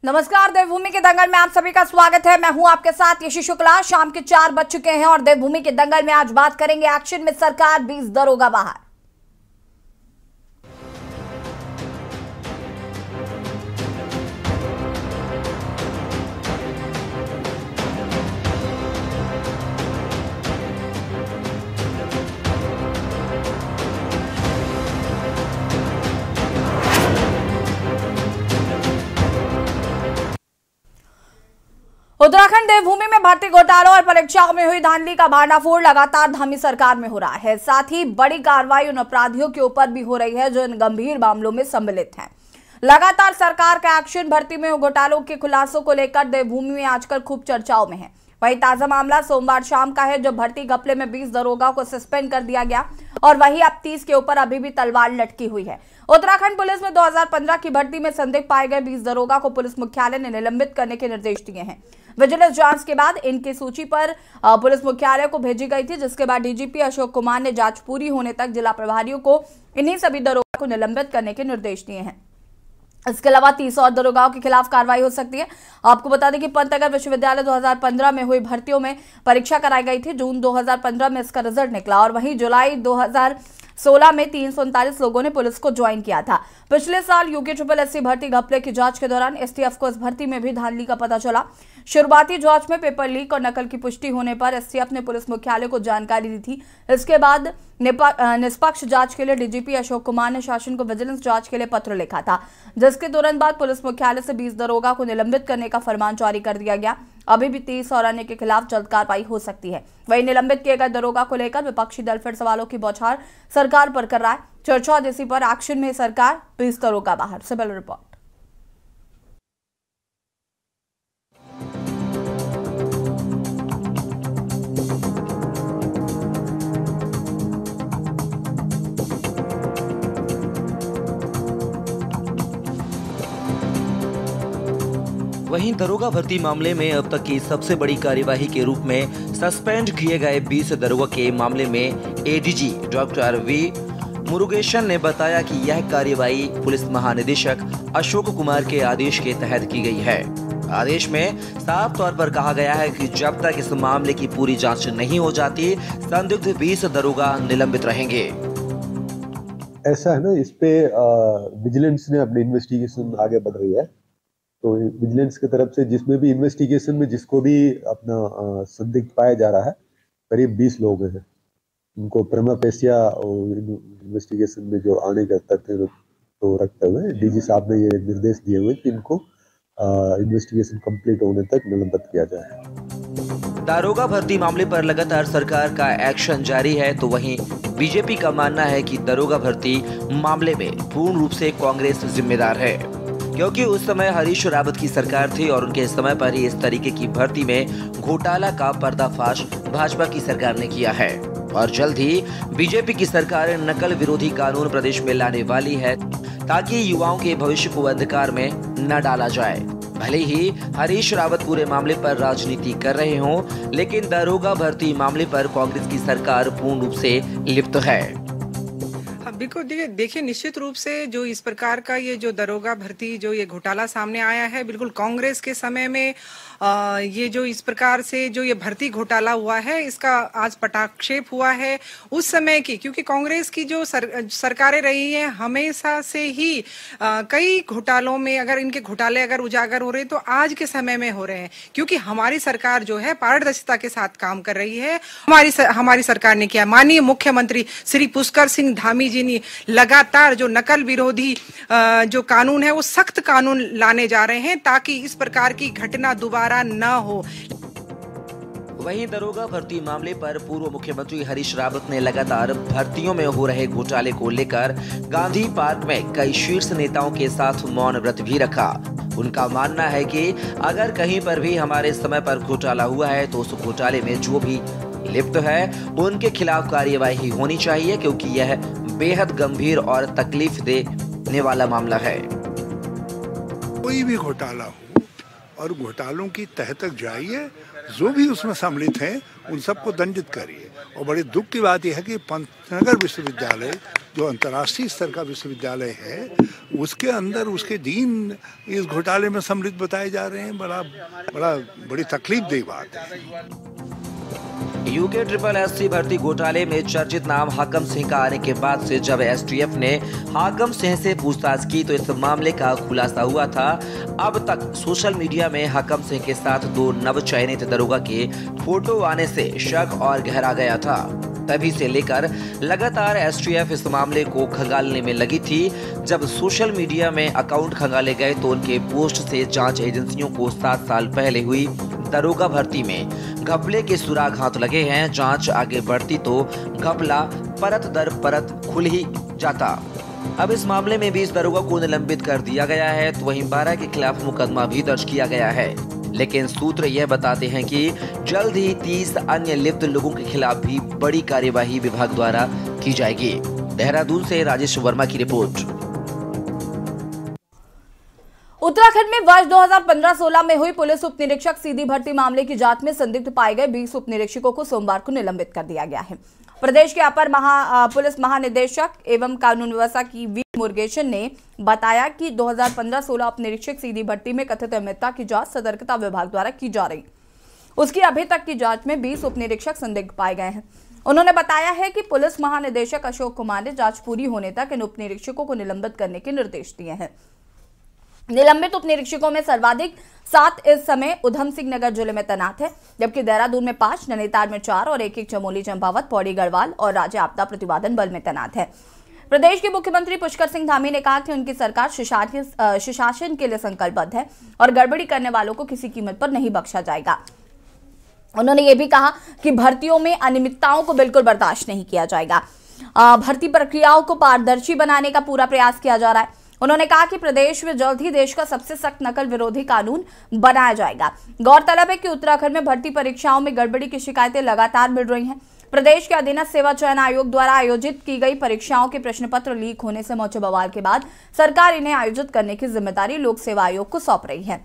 नमस्कार, देवभूमि के दंगल में आप सभी का स्वागत है। मैं हूं आपके साथ यशी शुक्ला। शाम के 4 बज चुके हैं और देवभूमि के दंगल में आज बात करेंगे एक्शन में सरकार, 20 दरोगा बाहर। उत्तराखंड देवभूमि में भर्ती घोटालों और परीक्षाओं में हुई धांधली का भांडाफोड़ लगातार धामी सरकार में हो रहा है। साथ ही बड़ी कार्रवाई उन अपराधियों के ऊपर भी हो रही है जो इन गंभीर मामलों में सम्मिलित हैं। लगातार सरकार का एक्शन भर्ती में घोटालों के खुलासों को लेकर देवभूमि में आजकल खूब चर्चाओं में है। वही ताजा मामला सोमवार शाम का है, जब भर्ती घपले में 20 दरोगा को सस्पेंड कर दिया गया और वही अब 30 के ऊपर अभी भी तलवार लटकी हुई है। उत्तराखंड पुलिस में 2015 की भर्ती में संदिग्ध पाए गए 20 दरोगा को पुलिस मुख्यालय ने निलंबित करने के निर्देश दिए हैं। विजिलेंस जांच के बाद इनकी सूची पर पुलिस मुख्यालय को भेजी गई थी, जिसके बाद डीजीपी अशोक कुमार ने जांच पूरी होने तक जिला प्रभारियों को इन्हीं सभी दरोगा को निलंबित करने के निर्देश दिए हैं। इसके अलावा 30 और दरोगाओं के खिलाफ कार्रवाई हो सकती है। आपको बता दें कि पंतनगर विश्वविद्यालय 2015 में हुई भर्तियों में परीक्षा कराई गई थी। जून 2015 में इसका रिजल्ट निकला और वहीं जुलाई 2016 में 339 लोगों ने पुलिस को ज्वाइन किया था। पिछले साल UKSSC भर्ती घपले की जांच के दौरान STF को इस भर्ती में भी धांधली का पता चला। शुरुआती जांच में पेपर लीक और नकल की पुष्टि होने पर STF ने पुलिस मुख्यालय को जानकारी दी थी। इसके बाद निष्पक्ष जांच के लिए डीजीपी अशोक कुमार ने शासन को विजिलेंस जांच के लिए पत्र लिखा था, जिसके तुरंत बाद पुलिस मुख्यालय से 20 दरोगा को निलंबित करने का फरमान जारी कर दिया गया। अभी भी 30 और अन्य के खिलाफ जल्द कार्रवाई हो सकती है। वहीं निलंबित किए गए दरोगा को लेकर विपक्षी दल फिर सवालों की बौछार सरकार पर कर रहा है। चर्चा इसी पर, एक्शन में सरकार, 20 दरोगा बाहर। से ब्यूरो रिपोर्ट। वहीं दरोगा भर्ती मामले में अब तक की सबसे बड़ी कार्यवाही के रूप में सस्पेंड किए गए 20 दरोगा के मामले में ADG डॉक्टर V मुरुगेशन ने बताया कि यह कार्यवाही पुलिस महानिदेशक अशोक कुमार के आदेश के तहत की गई है। आदेश में साफ तौर पर कहा गया है कि जब तक इस मामले की पूरी जांच नहीं हो जाती, संदिग्ध 20 दरोगा निलंबित रहेंगे। ऐसा है ना, इस पे विजिलेंस ने अपनी इन्वेस्टिगेशन आगे बढ़ रही है। तो विजिलेंस की तरफ से जिसमें भी इन्वेस्टिगेशन में जिसको भी अपना संदिग्ध पाया जा रहा है, करीब 20 लोग हैं। उनको प्रमा पेशिया इन्वेस्टिगेशन में जो आने का तथ्य तो रखते हुए डीजी साहब ने ये निर्देश दिए हुए कि इनको इन्वेस्टिगेशन कंप्लीट होने तक निलंबित किया जाए। दारोगा भर्ती मामले पर लगातार सरकार का एक्शन जारी है, तो वहीं बीजेपी का मानना है कि दारोगा भर्ती मामले में पूर्ण रूप से कांग्रेस जिम्मेदार है, क्योंकि उस समय हरीश रावत की सरकार थी और उनके समय पर ही इस तरीके की भर्ती में घोटाला का पर्दाफाश भाजपा की सरकार ने किया है और जल्द ही बीजेपी की सरकार नकल विरोधी कानून प्रदेश में लाने वाली है, ताकि युवाओं के भविष्य को अंधकार में न डाला जाए। भले ही हरीश रावत पूरे मामले पर राजनीति कर रहे हों, लेकिन दारोगा भर्ती मामले पर कांग्रेस की सरकार पूर्ण रूप से लिप्त है। बिल्कुल, देखिए निश्चित रूप से जो इस प्रकार का ये जो दरोगा भर्ती जो ये घोटाला सामने आया है, बिल्कुल कांग्रेस के समय में ये जो इस प्रकार से जो ये भर्ती घोटाला हुआ है, इसका आज पटाक्षेप हुआ है उस समय की, क्योंकि कांग्रेस की जो सरकारें रही हैं हमेशा से ही कई घोटालों में अगर इनके घोटाले अगर उजागर हो रहे हैं तो आज के समय में हो रहे हैं, क्योंकि हमारी सरकार जो है पारदर्शिता के साथ काम कर रही है। हमारी सरकार ने किया, माननीय मुख्यमंत्री श्री पुष्कर सिंह धामी जी ने लगातार जो नकल विरोधी जो कानून है वो सख्त कानून लाने जा रहे हैं, ताकि इस प्रकार की घटना दोबारा न हो। वहीं दरोगा भर्ती मामले पर पूर्व मुख्यमंत्री हरीश रावत ने लगातार भर्तियों में हो रहे घोटाले को लेकर गांधी पार्क में कई शीर्ष नेताओं के साथ मौन व्रत भी रखा। उनका मानना है कि अगर कहीं पर भी हमारे समय पर घोटाला हुआ है तो उस घोटाले में जो भी लिप्त है उनके खिलाफ कार्यवाही होनी चाहिए, क्योंकि यह बेहद गंभीर और तकलीफ देने वाला मामला है। कोई भी घोटाला हो और घोटालों की तह तक जाइए, जो भी उसमें सम्मिलित हैं उन सबको दंडित करिए। और बड़े दुख की बात यह है कि पंतनगर विश्वविद्यालय जो अंतर्राष्ट्रीय स्तर का विश्वविद्यालय है, उसके अंदर उसके डीन इस घोटाले में सम्मिलित बताए जा रहे हैं। बड़ी तकलीफदेह बात है। यूके SSSC भर्ती घोटाले में चर्चित नाम हाकम सिंह का आने के बाद से जब एसटीएफ ने हाकम सिंह से पूछताछ की तो इस मामले का खुलासा हुआ था। अब तक सोशल मीडिया में हाकम सिंह के साथ 2 नवचयनित दरोगा के फोटो आने से शक और गहरा गया था। तभी से लेकर लगातार एसटीएफ इस मामले को खंगालने में लगी थी। जब सोशल मीडिया में अकाउंट खंगाले गए तो उनके पोस्ट से जांच एजेंसियों को 7 साल पहले हुई दरोगा भर्ती में घपले के सुराग हाथ लगे हैं। जांच आगे बढ़ती तो घपला परत दर परत खुल ही जाता। अब इस मामले में भी इस दरोगा को निलंबित कर दिया गया है, तो वहीं 12 के खिलाफ मुकदमा भी दर्ज किया गया है। लेकिन सूत्र यह बताते हैं कि जल्द ही 30 अन्य लिप्त लोगों के खिलाफ भी बड़ी कार्यवाही विभाग द्वारा की जाएगी। देहरादून से राजेश वर्मा की रिपोर्ट। उत्तराखंड में वर्ष 2015-16 में हुई पुलिस उप निरीक्षक सीधी भर्ती मामले की जांच में संदिग्ध पाए गए 20 उप निरीक्षकों को सोमवार को निलंबित कर दिया गया है। प्रदेश के अपर पुलिस महानिदेशक एवं कानून व्यवस्था की वी मुरुगेशन ने बताया कि 2015-16 उप निरीक्षक सीधी भर्ती में कथित अनियमितता की जांच सतर्कता विभाग द्वारा की जा रही। उसकी अभी तक की जांच में 20 उप निरीक्षक संदिग्ध पाए गए हैं। उन्होंने बताया है कि पुलिस महानिदेशक अशोक कुमार ने जांच पूरी होने तक इन उप निरीक्षकों को निलंबित करने के निर्देश दिए हैं। निलंबित उप निरीक्षकों में सर्वाधिक 7 इस समय उधम सिंह नगर जिले में तैनात है, जबकि देहरादून में 5, नैनीताल में 4 और एक चमोली, चंपावत, पौड़ी, गढ़वाल और राज्य आपदा प्रतिवादन बल में तैनात है। प्रदेश के मुख्यमंत्री पुष्कर सिंह धामी ने कहा कि उनकी सरकार सुशासन के लिए संकल्पबद्ध है और गड़बड़ी करने वालों को किसी कीमत पर नहीं बख्शा जाएगा। उन्होंने ये भी कहा कि भर्तियों में अनियमितताओं को बिल्कुल बर्दाश्त नहीं किया जाएगा। भर्ती प्रक्रियाओं को पारदर्शी बनाने का पूरा प्रयास किया जा रहा है। उन्होंने कहा कि प्रदेश में जल्द ही देश का सबसे सख्त नकल विरोधी कानून बनाया जाएगा। गौरतलब है कि उत्तराखंड में भर्ती परीक्षाओं में गड़बड़ी की शिकायतें लगातार मिल रही हैं। प्रदेश के अधीनस्थ सेवा चयन आयोग द्वारा आयोजित की गई परीक्षाओं के प्रश्न पत्र लीक होने से मचे बवाल के बाद सरकार इन्हें आयोजित करने की जिम्मेदारी लोक सेवा आयोग को सौंप रही है।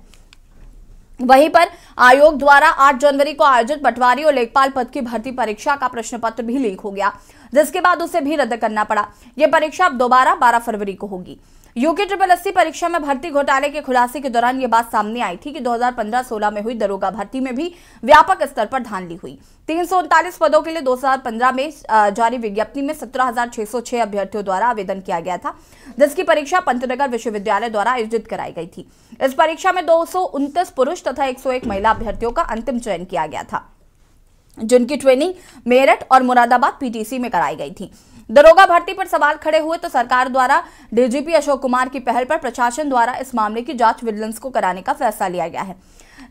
वहीं पर आयोग द्वारा 8 जनवरी को आयोजित पटवारी और लेखपाल पद की भर्ती परीक्षा का प्रश्न पत्र भी लीक हो गया, जिसके बाद उसे भी रद्द करना पड़ा। यह परीक्षा अब दोबारा 12 फरवरी को होगी। यूके SSSC परीक्षा में भर्ती घोटाले के खुलासे के दौरान यह बात सामने आई थी कि 2015-16 में हुई दरोगा भर्ती में भी व्यापक स्तर पर धांधली हुई। 339 पदों के लिए 2015 में जारी विज्ञप्ति में 17,606 अभ्यर्थियों द्वारा आवेदन किया गया था, जिसकी परीक्षा पंतनगर विश्वविद्यालय द्वारा आयोजित कराई गई थी। इस परीक्षा में 229 पुरुष तथा 101 महिला अभ्यर्थियों का अंतिम चयन किया गया था, जिनकी ट्रेनिंग मेरठ और मुरादाबाद PTC में कराई गई थी। दरोगा भर्ती पर सवाल खड़े हुए तो सरकार द्वारा डीजीपी अशोक कुमार की पहल पर प्रशासन द्वारा इस मामले की जांच विजिलेंस को कराने का फैसला लिया गया है।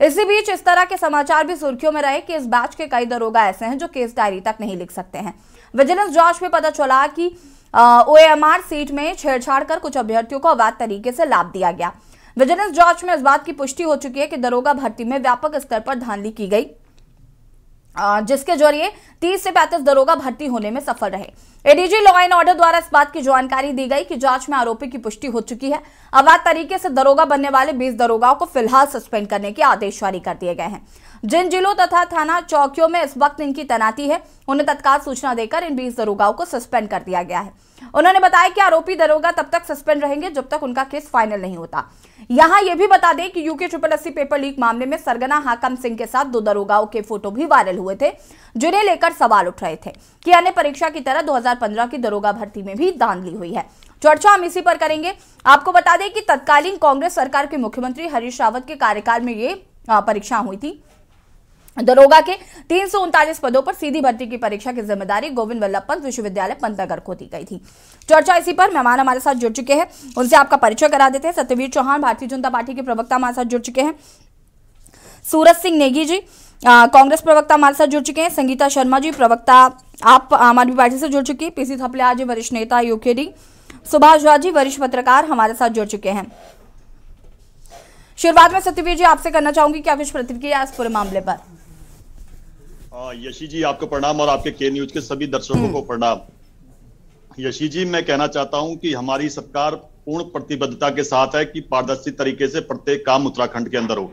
इसी बीच इस तरह के समाचार भी सुर्खियों में रहे कि इस बैच के कई दरोगा ऐसे हैं जो केस डायरी तक नहीं लिख सकते हैं। विजिलेंस जांच में पता चला कि OMR सीट में छेड़छाड़ कर कुछ अभ्यर्थियों को अवैध तरीके से लाभ दिया गया। विजिलेंस जांच में इस बात की पुष्टि हो चुकी है कि दरोगा भर्ती में व्यापक स्तर पर धांधली की गई, जिसके जरिए 30 से 35 दरोगा भर्ती होने में सफल रहे। एडीजी लॉ एंड ऑर्डर द्वारा इस बात की जानकारी दी गई कि जांच में आरोपी की पुष्टि हो चुकी है। अवैध तरीके से दरोगा बनने वाले 20 दरोगाओं को फिलहाल सस्पेंड करने के आदेश जारी कर दिए गए हैं। जिन जिलों तथा थाना चौकियों में इस वक्त इनकी तैनाती है, उन्हें तत्काल सूचना देकर इन 20 दरोगाओं को सस्पेंड कर दिया गया है। उन्होंने बताया कि आरोपी दरोगा तब तक सस्पेंड रहेंगे जब तक उनका केस फाइनल नहीं होता। यहां यह भी बता दें कि यूके SSSC पेपर लीक मामले में सरगना हाकम सिंह के साथ 2 दरोगाओं के फोटो भी वायरल हुए थे, जिन्हें लेकर सवाल उठ रहे थे कि अन्य परीक्षा की तरह 2015 की दरोगा भर्ती में भी धांधली हुई है। चर्चा हम इसी पर करेंगे। आपको बता दें कि तत्कालीन कांग्रेस सरकार के मुख्यमंत्री हरीश रावत के कार्यकाल में ये परीक्षा हुई थी। दरोगा के 339 पदों पर सीधी भर्ती की परीक्षा की जिम्मेदारी गोविंद वल्लभ पंत विश्वविद्यालय पंतनगर को दी गई थी। चर्चा इसी पर मेहमान हमारे साथ जुड़ चुके हैं, उनसे आपका परिचय करा देते हैं। सत्यवीर चौहान भारतीय जनता पार्टी के प्रवक्ता हमारे साथ जुड़ चुके हैं। सूरज सिंह नेगी जी कांग्रेस प्रवक्ता हमारे साथ जुड़ चुके हैं। संगीता शर्मा जी प्रवक्ता आप आम आदमी पार्टी से जुड़ चुकी है। PC थपलियाल जी वरिष्ठ नेता UKD। सुभाष झा जी वरिष्ठ पत्रकार हमारे साथ जुड़ चुके हैं। शुरुआत में सत्यवीर जी आपसे करना चाहूंगी, क्या कुछ प्रतिक्रिया इस पूरे मामले पर? यशी जी आपको प्रणाम और आपके के न्यूज के सभी दर्शकों को प्रणाम। यशी जी, मैं कहना चाहता हूं कि हमारी सरकार पूर्ण प्रतिबद्धता के साथ है कि पारदर्शी तरीके से प्रत्येक काम उत्तराखंड के अंदर हो।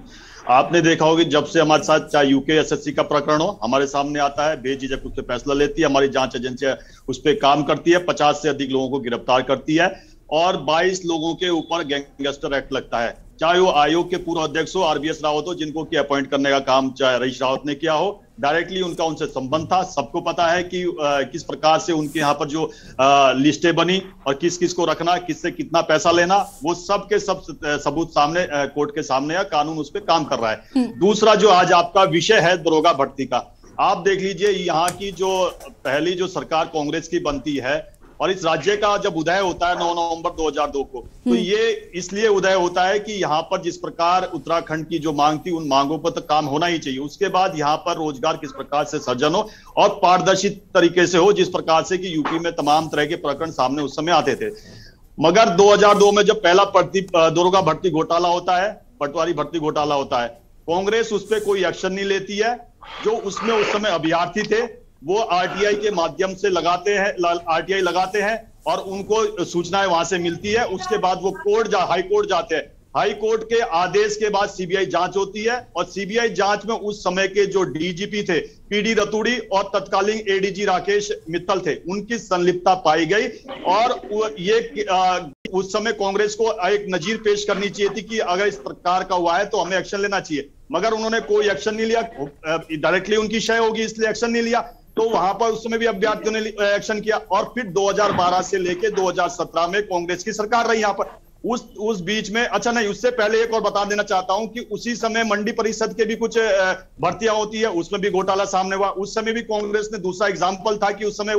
आपने देखा होगा जब से हमारे साथ चाहे यूके एसएससी का प्रकरण हो, हमारे सामने आता है, बेझिझक उस पर फैसला लेती है, हमारी जांच एजेंसी उस पर काम करती है, 50 से अधिक लोगों को गिरफ्तार करती है और 22 लोगों के ऊपर गैंगस्टर एक्ट लगता है। चाहे वो आयोग के पूर्व अध्यक्ष हो आरबीएस रावत हो, जिनको कि अपॉइंट करने का काम चाहे रईस रावत ने किया हो, डायरेक्टली उनका उनसे संबंध था। सबको पता है कि किस प्रकार से उनके यहाँ पर जो लिस्टें बनी और किस किस को रखना, किससे कितना पैसा लेना, वो सब के सब सबूत सामने कोर्ट के सामने है, कानून उस पर काम कर रहा है। दूसरा जो आज आपका विषय है दरोगा भर्ती का, आप देख लीजिए यहाँ की जो पहली जो सरकार कांग्रेस की बनती है और इस राज्य का जब उदय होता है 9 नवंबर 2002 को, तो ये इसलिए उदय होता है कि यहाँ पर जिस प्रकार उत्तराखंड की जो मांग थी उन मांगों पर तो काम होना ही चाहिए। उसके बाद यहाँ पर रोजगार किस प्रकार से सृजन हो और पारदर्शी तरीके से हो, जिस प्रकार से कि यूपी में तमाम तरह के प्रकरण सामने उस समय आते थे। मगर 2002 में जब पहला दरोगा भर्ती घोटाला होता है, पटवारी भर्ती घोटाला होता है, कांग्रेस उस पर कोई एक्शन नहीं लेती है। जो उसमें उस समय अभ्यर्थी थे वो आरटीआई के माध्यम से आरटीआई लगाते हैं और उनको सूचनाएं वहां से मिलती है। उसके बाद वो हाई कोर्ट जाते हैं। हाई कोर्ट के आदेश के बाद सीबीआई जांच होती है और सीबीआई जांच में उस समय के जो डीजीपी थे पीडी रतूड़ी और तत्कालीन एडीजी राकेश मित्तल थे, उनकी संलिप्तता पाई गई और ये उस समय कांग्रेस को एक नजीर पेश करनी चाहिए थी कि अगर इस प्रकार का हुआ है तो हमें एक्शन लेना चाहिए, मगर उन्होंने कोई एक्शन नहीं लिया। डायरेक्टली उनकी शय होगी इसलिए एक्शन नहीं लिया, तो वहां पर उस समय भी अभ्यर्थियों ने एक्शन किया और फिर 2012 से लेके 2017 में कांग्रेस की सरकार रही यहाँ पर। उस बीच में अच्छा नहीं, उससे पहले एक और बता देना चाहता हूं कि उसी समय मंडी परिषद के भी कुछ भर्तियां होती है, उसमें भी घोटाला सामने हुआ। उस समय भी कांग्रेस ने दूसरा एग्जाम्पल था कि उस समय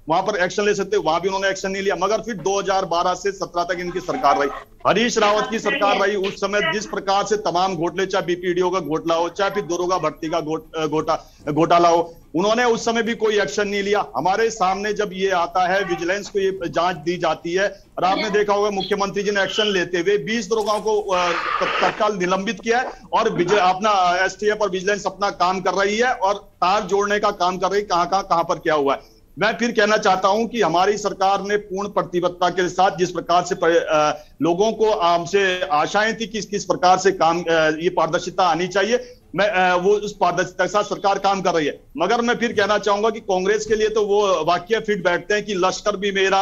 वहां पर एक्शन ले सकते, वहां भी उन्होंने एक्शन नहीं लिया। मगर फिर 2012 से 17 तक इनकी सरकार रही, हरीश रावत की सरकार रही। उस समय जिस प्रकार से तमाम घोटाले, चाहे बीपीडीओ का घोटाला हो, चाहे फिर दरोगा भर्ती का घोटाला हो, उन्होंने उस समय भी कोई एक्शन नहीं लिया। हमारे सामने जब ये आता है, विजिलेंस को ये जांच दी जाती है और आपने देखा होगा मुख्यमंत्री जी ने एक्शन लेते हुए 20 दरोगाओं को तत्काल निलंबित किया है और अपना एसटीएफ और विजिलेंस अपना काम कर रही है और तार जोड़ने का काम कर रही है, कहां पर क्या हुआ है। मैं फिर कहना चाहता हूं कि हमारी सरकार ने पूर्ण प्रतिबद्धता के साथ जिस प्रकार से लोगों को हमसे आशाएं थी कि किस प्रकार से काम ये पारदर्शिता आनी चाहिए, वो उस पारदर्शिता के साथ सरकार काम कर रही है। मगर मैं फिर कहना चाहूंगा कि कांग्रेस के लिए तो वो वाक्य फिट बैठते हैं कि लश्कर भी मेरा,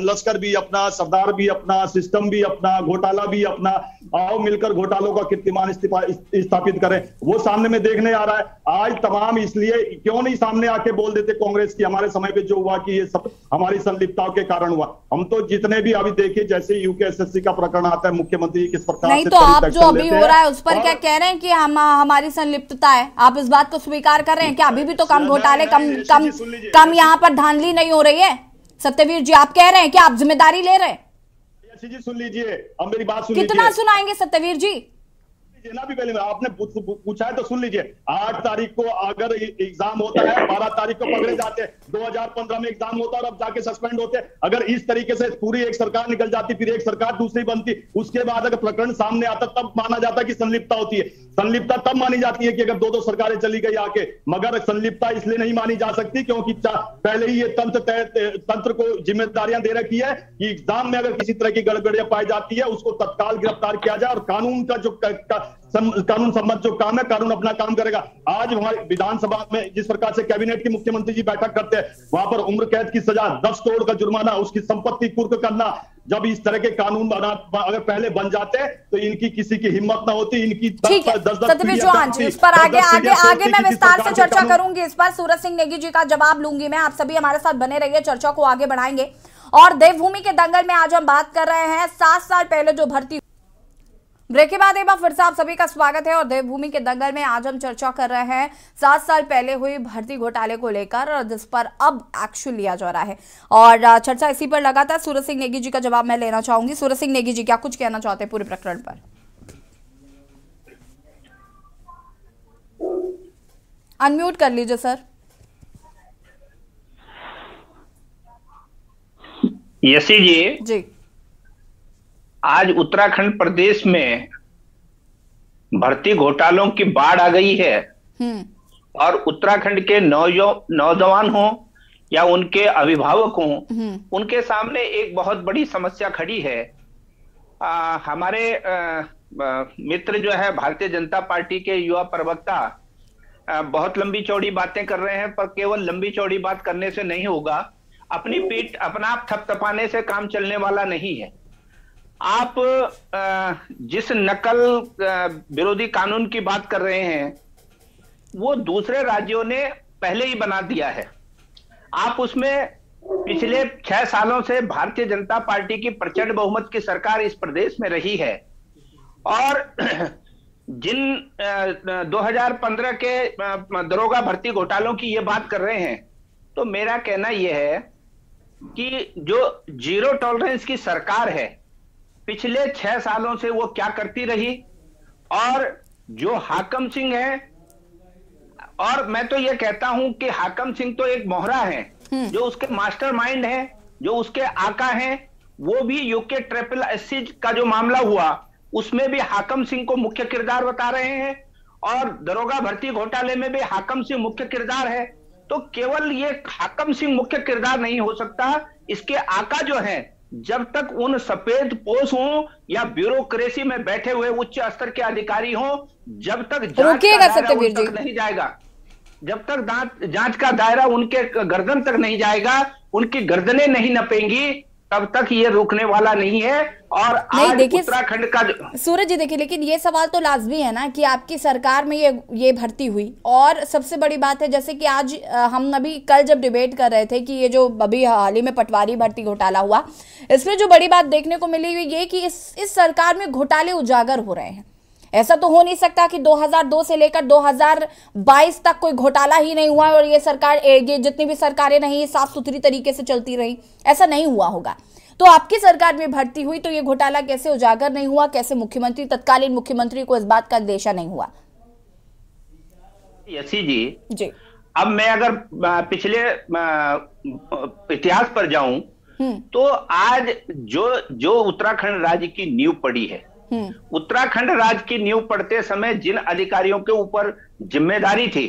लश्कर भी अपना, सरदार भी अपना, सिस्टम भी अपना, घोटाला भी अपना, आओ मिलकर घोटालों का कीर्तिमान स्थापित करें। वो सामने में देखने आ रहा है आज तमाम, इसलिए क्यों नहीं सामने आके बोल देते कांग्रेस की हमारे समय पे जो हुआ कि ये सब हमारी संलिप्तताओं के कारण हुआ। हम तो जितने भी अभी देखिए, जैसे यूके एसएससी का प्रकरण आता है, मुख्यमंत्री किस प्रकार नहीं, तो आप जो अभी हो रहा है उस पर क्या कह रहे हैं कि हमारी संलिप्तता है, आप इस बात को स्वीकार कर रहे हैं क्या? अभी भी तो कम घोटाले, कम यहाँ पर धांधली नहीं हो रही है। सत्यवीर जी, आप कह रहे हैं कि आप जिम्मेदारी ले रहे हैं? जी सुन लीजिए, अब मेरी बात सुन लीजिए। कितना सुनाएंगे सत्यवीर जी? ना भी पहले आपने पूछा है तो सुन लीजिए। 8 तारीख को अगर एग्जाम होता है, 12 तारीख को पकड़े जाते हैं, 2015 में एग्जाम होता है और अब जाके सस्पेंड होते हैं। अगर इस तरीके से पूरी एक सरकार निकल जाती, फिर एक सरकार दूसरी बनती, उसके बाद अगर प्रकरण सामने आता तब माना जाता कि संलिप्तता होती है। संलिप्तता तब मानी जाती है कि अगर 2-2 सरकारें चली गई आके, मगर संलिप्तता इसलिए नहीं मानी जा सकती क्योंकि पहले ही ये तंत्र को जिम्मेदारियां दे रखी है कि एग्जाम में अगर किसी तरह की गड़बड़ियां पाई जाती है उसको तत्काल गिरफ्तार किया जाए और कानून का जो कानून सम्मत जो काम है, कानून अपना काम करेगा। आज हमारी विधानसभा में जिस प्रकार से कैबिनेट की मुख्यमंत्री जी बैठक करते हैं, वहां पर उम्र कैद की सजा, 10 करोड़ का जुर्माना, उसकी संपत्ति कुर्क करना, जब इस तरह के कानून अगर पहले बन जाते तो इनकी किसी की हिम्मत ना होती। इनकी 10 चौहान जी, इस पर आगे मैं विस्तार से चर्चा करूंगी। इस पर सूरज सिंह नेगी जी का जवाब लूंगी मैं। आप सभी हमारे साथ बने रहिए, चर्चा को आगे बढ़ाएंगे। और देवभूमि के दंगल में आज हम बात कर रहे हैं 7 साल पहले जो भर्ती। ब्रेक के बाद एक बार फिर से आप सभी का स्वागत है और देवभूमि के दंगल में आज हम चर्चा कर रहे हैं 7 साल पहले हुई भर्ती घोटाले को लेकर, जिस पर अब एक्शन लिया जा रहा है और चर्चा इसी पर लगातार। सूरज सिंह नेगी जी का जवाब मैं लेना चाहूंगी। सूरज सिंह नेगी जी, क्या कुछ कहना चाहते हैं पूरे प्रकरण पर? अनम्यूट कर लीजिए सर। यशी जी, आज उत्तराखंड प्रदेश में भर्ती घोटालों की बाढ़ आ गई है और उत्तराखंड के नौजवान हों या उनके अभिभावक हों, उनके सामने एक बहुत बड़ी समस्या खड़ी है। हमारे मित्र जो है भारतीय जनता पार्टी के युवा प्रवक्ता बहुत लंबी चौड़ी बातें कर रहे हैं, पर केवल लंबी चौड़ी बात करने से नहीं होगा। अपनी पीठ अपना आप थपथपाने से काम चलने वाला नहीं है। आप जिस नकल विरोधी कानून की बात कर रहे हैं, वो दूसरे राज्यों ने पहले ही बना दिया है। आप उसमें पिछले 6 सालों से भारतीय जनता पार्टी की प्रचंड बहुमत की सरकार इस प्रदेश में रही है, और जिन 2015 के दरोगा भर्ती घोटालों की ये बात कर रहे हैं, तो मेरा कहना यह है कि जो जीरो टॉलरेंस की सरकार है, पिछले 6 सालों से वो क्या करती रही, और जो हाकम सिंह है, और मैं तो ये कहता हूं कि हाकम सिंह तो एक मोहरा है, जो उसके मास्टरमाइंड है, जो उसके आका हैं, वो भी यूके ट्रिपल एससी का जो मामला हुआ उसमें भी हाकम सिंह को मुख्य किरदार बता रहे हैं, और दरोगा भर्ती घोटाले में भी हाकम सिंह मुख्य किरदार है। तो केवल ये हाकम सिंह मुख्य किरदार नहीं हो सकता, इसके आका जो है, जब तक उन सफेद पोश हों या ब्यूरोक्रेसी में बैठे हुए उच्च स्तर के अधिकारी हों, जब तक नहीं जाएगा, जब तक जांच का दायरा उनके गर्दन तक नहीं जाएगा, उनकी गर्दनें नहीं नपेंगी, तब तक ये रुकने वाला नहीं है। और आज उत्तराखंड का सूरज जी देखिए, लेकिन ये सवाल तो लाजमी है ना कि आपकी सरकार में ये भर्ती हुई, और सबसे बड़ी बात है, जैसे कि आज हम अभी कल जब डिबेट कर रहे थे कि ये जो अभी हाल ही में पटवारी भर्ती घोटाला हुआ, इसमें जो बड़ी बात देखने को मिली हुई ये कि इस सरकार में घोटाले उजागर हो रहे हैं। ऐसा तो हो नहीं सकता कि 2002 से लेकर 2022 तक कोई घोटाला ही नहीं हुआ और ये सरकार, ये जितनी भी सरकारें रही साफ सुथरी तरीके से चलती रही, ऐसा नहीं हुआ होगा। तो आपकी सरकार में भर्ती हुई तो ये घोटाला कैसे उजागर नहीं हुआ? कैसे मुख्यमंत्री, तत्कालीन मुख्यमंत्री को इस बात का अंदेशा नहीं हुआ? यसी जी, अब मैं अगर पिछले इतिहास पर जाऊं तो आज जो उत्तराखंड राज्य की नींव पड़ी है, उत्तराखंड राज्य की नींव पड़ते समय जिन अधिकारियों के ऊपर जिम्मेदारी थी,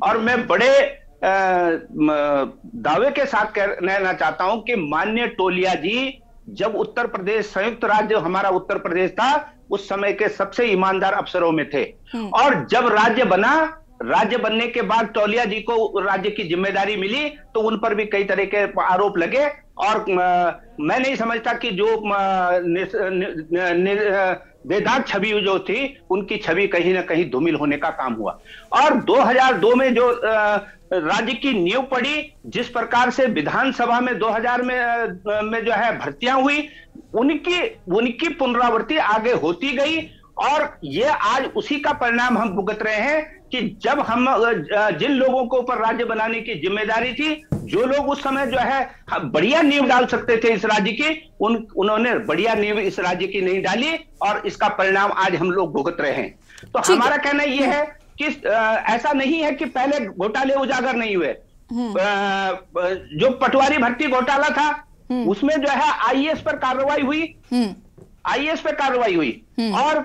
और मैं बड़े दावे के साथ कहना चाहता हूं कि माननीय टोलिया जी जब उत्तर प्रदेश संयुक्त राज्य हमारा उत्तर प्रदेश था, उस समय के सबसे ईमानदार अफसरों में थे। और जब राज्य बना, राज्य बनने के बाद टोलिया जी को राज्य की जिम्मेदारी मिली, तो उन पर भी कई तरह के आरोप लगे, और मैं नहीं समझता कि जो बेदाग छवि जो थी, उनकी छवि कहीं ना कहीं धूमिल होने का काम हुआ। और 2002 में जो राज्य की नींव पड़ी, जिस प्रकार से विधानसभा में 2000 में जो है भर्तियां हुई, उनकी पुनरावृत्ति आगे होती गई, और ये आज उसी का परिणाम हम भुगत रहे हैं कि जब हम जिन लोगों को ऊपर राज्य बनाने की जिम्मेदारी थी, जो लोग उस समय जो है बढ़िया नींव डाल सकते थे इस राज्य की, उन्होंने बढ़िया नींव इस राज्य की नहीं डाली, और इसका परिणाम आज हम लोग भुगत रहे हैं। तो हमारा कहना यह है कि ऐसा नहीं है कि पहले घोटाले उजागर नहीं हुए। जो पटवारी भर्ती घोटाला था, उसमें जो है आईएएस पर कार्रवाई हुई, और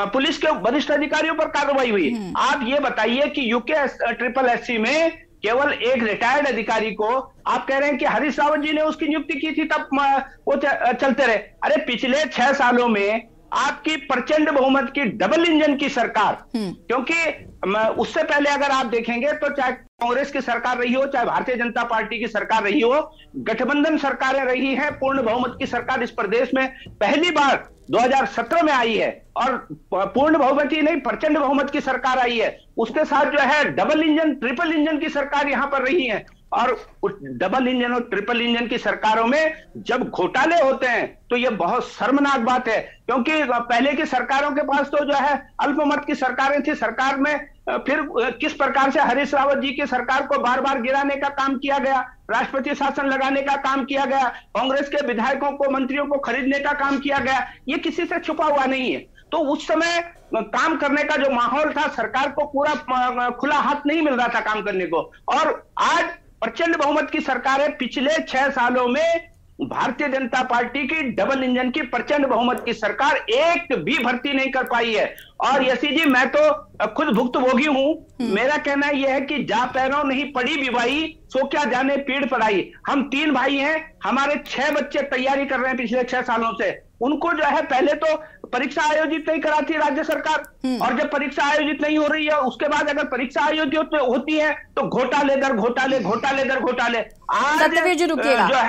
पुलिस के वरिष्ठ अधिकारियों पर कार्रवाई हुई। आप ये बताइए कि यूके ट्रिपल एससी में केवल एक रिटायर्ड अधिकारी को आप कह रहे हैं कि हरीश रावत जी ने उसकी नियुक्ति की थी, तब वो चलते रहे। अरे पिछले 6 सालों में आपकी प्रचंड बहुमत की डबल इंजन की सरकार, क्योंकि उससे पहले अगर आप देखेंगे तो चाहे कांग्रेस की सरकार रही हो, चाहे भारतीय जनता पार्टी की सरकार रही हो, गठबंधन सरकारें रही हैं, पूर्ण बहुमत की सरकार इस प्रदेश में पहली बार 2017 में आई है, और पूर्ण बहुमत ही नहीं, प्रचंड बहुमत की सरकार आई है। उसके साथ जो है डबल इंजन, ट्रिपल इंजन की सरकार यहां पर रही है, और डबल इंजन और ट्रिपल इंजन की सरकारों में जब घोटाले होते हैं तो यह बहुत शर्मनाक बात है, क्योंकि पहले की सरकारों के पास तो जो है अल्पमत की सरकारें थी। सरकार में फिर किस प्रकार से हरीश रावत जी की सरकार को बार बार गिराने का काम किया गया, राष्ट्रपति शासन लगाने का काम किया गया, कांग्रेस के विधायकों को, मंत्रियों को खरीदने का काम किया गया, ये किसी से छुपा हुआ नहीं है। तो उस समय काम करने का जो माहौल था, सरकार को पूरा खुला हाथ नहीं मिल रहा था काम करने को। और आज प्रचंड बहुमत की सरकार है, पिछले 6 सालों में भारतीय जनता पार्टी की डबल इंजन की प्रचंड बहुमत की सरकार एक भी भर्ती नहीं कर पाई है। और यशी जी, मैं तो खुद भुक्तभोगी हूं। मेरा कहना यह है कि जा पैरों नहीं पड़ी विवाही, सो क्या जाने पीड़ पड़ाई। हम 3 भाई हैं, हमारे 6 बच्चे तैयारी कर रहे हैं पिछले 6 सालों से। उनको जो है पहले तो परीक्षा आयोजित नहीं कराती राज्य सरकार, और जब परीक्षा आयोजित नहीं हो रही है उसके बाद अगर परीक्षा आयोजित होती है तो घोटाले दर घोटाले, घोटाले दर घोटाले। सत्यवीर जी रुकिएगा।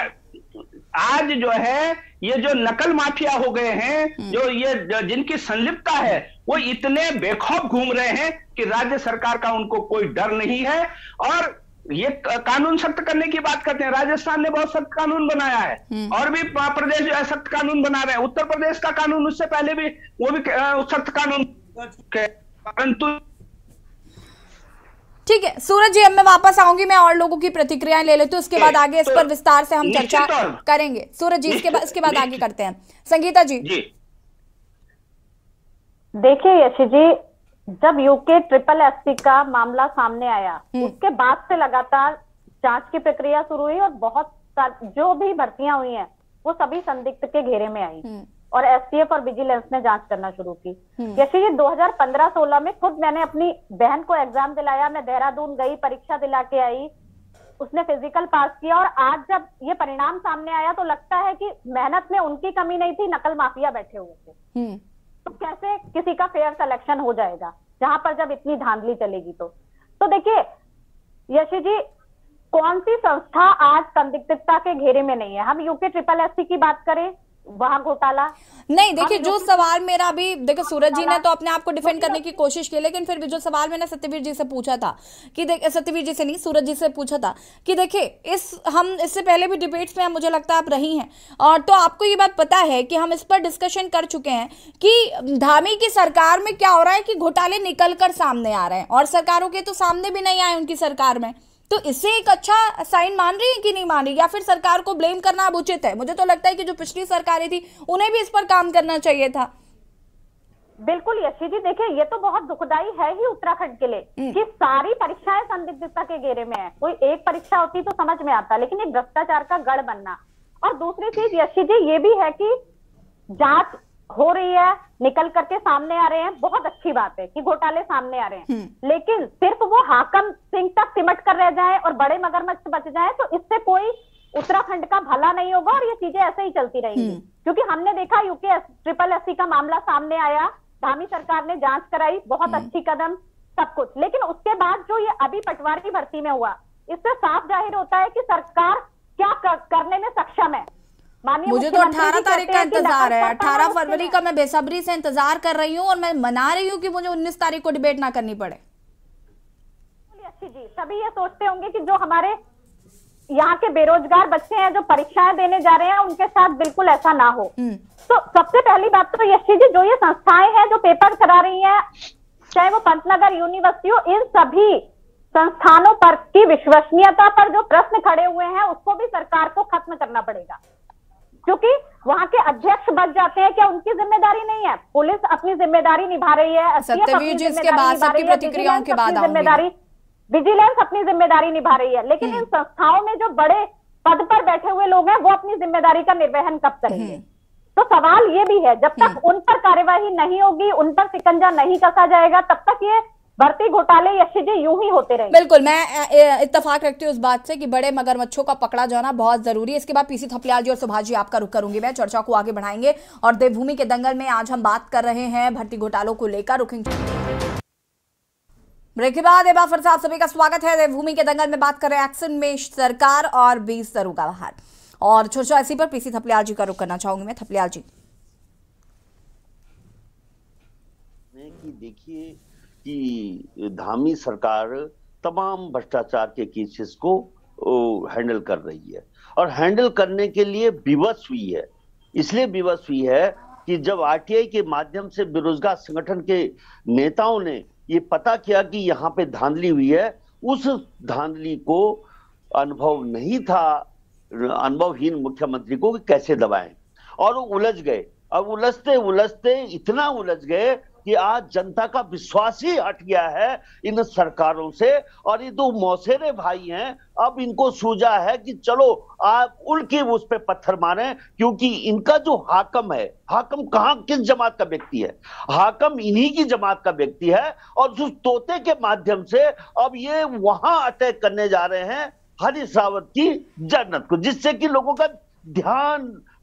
आज जो है ये जो नकल माफिया हो गए हैं, जो ये जिनकी संलिप्तता है, वो इतने बेखौफ घूम रहे हैं कि राज्य सरकार का उनको कोई डर नहीं है। और ये कानून सख्त करने की बात करते हैं, राजस्थान ने बहुत सख्त कानून बनाया है, और भी प्रदेश जो है सख्त कानून बना रहे हैं। उत्तर प्रदेश का कानून उससे पहले भी वो भी सख्त कानून, परंतु ठीक है सूरज जी, अब मैं वापस आऊंगी, मैं और लोगों की प्रतिक्रियाएं ले लेती हूँ, उसके बाद आगे इस पर विस्तार से हम चर्चा करेंगे। सूरज जी, इसके बाद आगे करते हैं। संगीता जी। देखिए यशी जी, जब यूके SSS का मामला सामने आया उसके बाद से लगातार जांच की प्रक्रिया शुरू हुई, और बहुत जो भी भर्तियां हुई हैं वो सभी संदिग्ध के घेरे में आई, और STF और विजिलेंस ने जांच करना शुरू की। यशी जी, 2015-16 में खुद मैंने अपनी बहन को एग्जाम दिलाया, मैं देहरादून गई, परीक्षा दिला के आई, उसने फिजिकल पास किया, और आज जब ये परिणाम सामने आया तो लगता है कि मेहनत में उनकी कमी नहीं थी, नकल माफिया बैठे हुए थे। तो कैसे किसी का फेयर सिलेक्शन हो जाएगा जहां पर जब इतनी धांधली चलेगी? तो देखिए यशी जी, कौन सी संस्था आज संदिग्धता के घेरे में नहीं है? हम यूके SSS की बात करें, वहां घोटाला नहीं। देखिए जो सवाल मेरा भी, देखो सूरज जी ने तो अपने आप को डिफेंड करने की कोशिश की, लेकिन फिर भी जो सवाल मैंने सत्यवीर जी से पूछा था कि सत्यवीर जी से नहीं, सूरज जी से पूछा था कि देखिए हम इससे पहले भी डिबेट्स में मुझे लगता है आप रही हैं, और तो आपको ये बात पता है कि हम इस पर डिस्कशन कर चुके हैं कि धामी की सरकार में क्या हो रहा है कि घोटाले निकल कर सामने आ रहे हैं, और सरकारों के तो सामने भी नहीं आए उनकी सरकार में। तो इससे एक अच्छा साइन मान रही है कि नहीं मान रही, या फिर सरकार को ब्लेम करना अब उचित है? मुझे तो लगता है कि जो पिछली सरकारें थी उन्हें भी इस पर काम करना चाहिए था। बिल्कुल यशी जी, देखिए ये तो बहुत दुखदाई है ही उत्तराखंड के लिए कि सारी परीक्षाएं संदिग्धता के घेरे में है। कोई एक परीक्षा होती तो समझ में आता, लेकिन एक भ्रष्टाचार का गढ़ बनना। और दूसरी चीज यशी जी ये भी है कि जांच हो रही है, निकल करके सामने आ रहे हैं, बहुत अच्छी बात है कि घोटाले सामने आ रहे हैं, लेकिन सिर्फ वो हाकम सिंह तक सिमट कर रह जाए और बड़े मगरमच्छ बच जाए तो इससे कोई उत्तराखंड का भला नहीं होगा, और ये चीजें ऐसे ही चलती रहेंगी। क्योंकि हमने देखा यूके SSS का मामला सामने आया, धामी सरकार ने जांच कराई, बहुत अच्छी कदम, सब कुछ, लेकिन उसके बाद जो ये अभी पटवारी भर्ती में हुआ, इससे साफ जाहिर होता है कि सरकार क्या करने में सक्षम है। मुझे तो 18 तारीख का इंतजार है, 18 फरवरी का मैं बेसब्री से इंतजार कर रही हूँ, और मैं मना रही हूँ कि मुझे 19 तारीख को डिबेट ना करनी पड़े। अच्छी जी, सभी ये सोचते होंगे कि जो हमारे यहाँ के बेरोजगार बच्चे हैं जो परीक्षाएं देने जा रहे हैं उनके साथ बिल्कुल ऐसा ना हो। तो सबसे पहली बात तो यशी जी, जो ये संस्थाएं हैं जो पेपर करा रही हैं, चाहे वो पंतनगर यूनिवर्सिटी हो, इन सभी संस्थानों पर की विश्वसनीयता पर जो प्रश्न खड़े हुए हैं उसको भी सरकार को खत्म करना पड़ेगा, क्योंकि वहां के अध्यक्ष बच जाते हैं, क्या उनकी जिम्मेदारी नहीं है? पुलिस अपनी जिम्मेदारी निभा रही है, सत्यवीर जी इसके बाद सबकी प्रतिक्रियाओं के बाद जिम्मेदारी, विजिलेंस अपनी जिम्मेदारी निभा रही है, लेकिन इन संस्थाओं में जो बड़े पद पर बैठे हुए लोग हैं वो अपनी जिम्मेदारी का निर्वहन कब करेंगे? तो सवाल ये भी है, जब तक उन पर कार्यवाही नहीं होगी, उन पर शिकंजा नहीं कसा जाएगा, तब तक ये भर्ती घोटाले यशी जी यूं ही होते रहेंगे। बिल्कुल, मैं इत्तेफाक रखती हूँ उस बात से कि बड़े मगरमच्छों का पकड़ा जाना बहुत जरूरी है। इसके बाद पीसी थपलियाल जी और सुभाष जी आपका रुख करूंगी, मैं चर्चा को आगे बढ़ाएंगे। और देवभूमि के दंगल में आज हम बात कर रहे हैं भर्ती घोटालों को लेकर। ब्रेक के बाद एक बार फिर से आप सभी का स्वागत है। देवभूमि के दंगल में बात कर रहे हैं एक्शन में सरकार और 20 दरोगा बहार, और चर्चा इसी पर पीसी थपलियाल जी का रुख करना चाहूंगी मैं। थपलियाल जी, देखिए कि धामी सरकार तमाम भ्रष्टाचार के केसेस को हैंडल कर रही है, और हैंडल करने के लिए विवश हुई है। इसलिए विवश हुई है कि जब आरटीआई के माध्यम से बेरोजगार संगठन के नेताओं ने ये पता किया कि यहाँ पे धांधली हुई है, उस धांधली को अनुभव नहीं था अनुभवहीन मुख्यमंत्री को कि कैसे दबाएं, और वो उलझ गए। अब उलझते उलझते इतना उलझ गए कि आज जनता का विश्वास ही हट गया है इन सरकारों से। और ये दो मौसेरे भाई हैं, अब इनको सूझा है कि चलो आप उनके उस पे पत्थर मारे, क्योंकि इनका जो हाकम है, हाकम कहां किस जमात का व्यक्ति है? हाकम इन्हीं की जमात का व्यक्ति है। और उस तोते के माध्यम से अब ये वहां अटैक करने जा रहे हैं हरीश रावत की जन्नत को, जिससे कि लोगों का ध्यान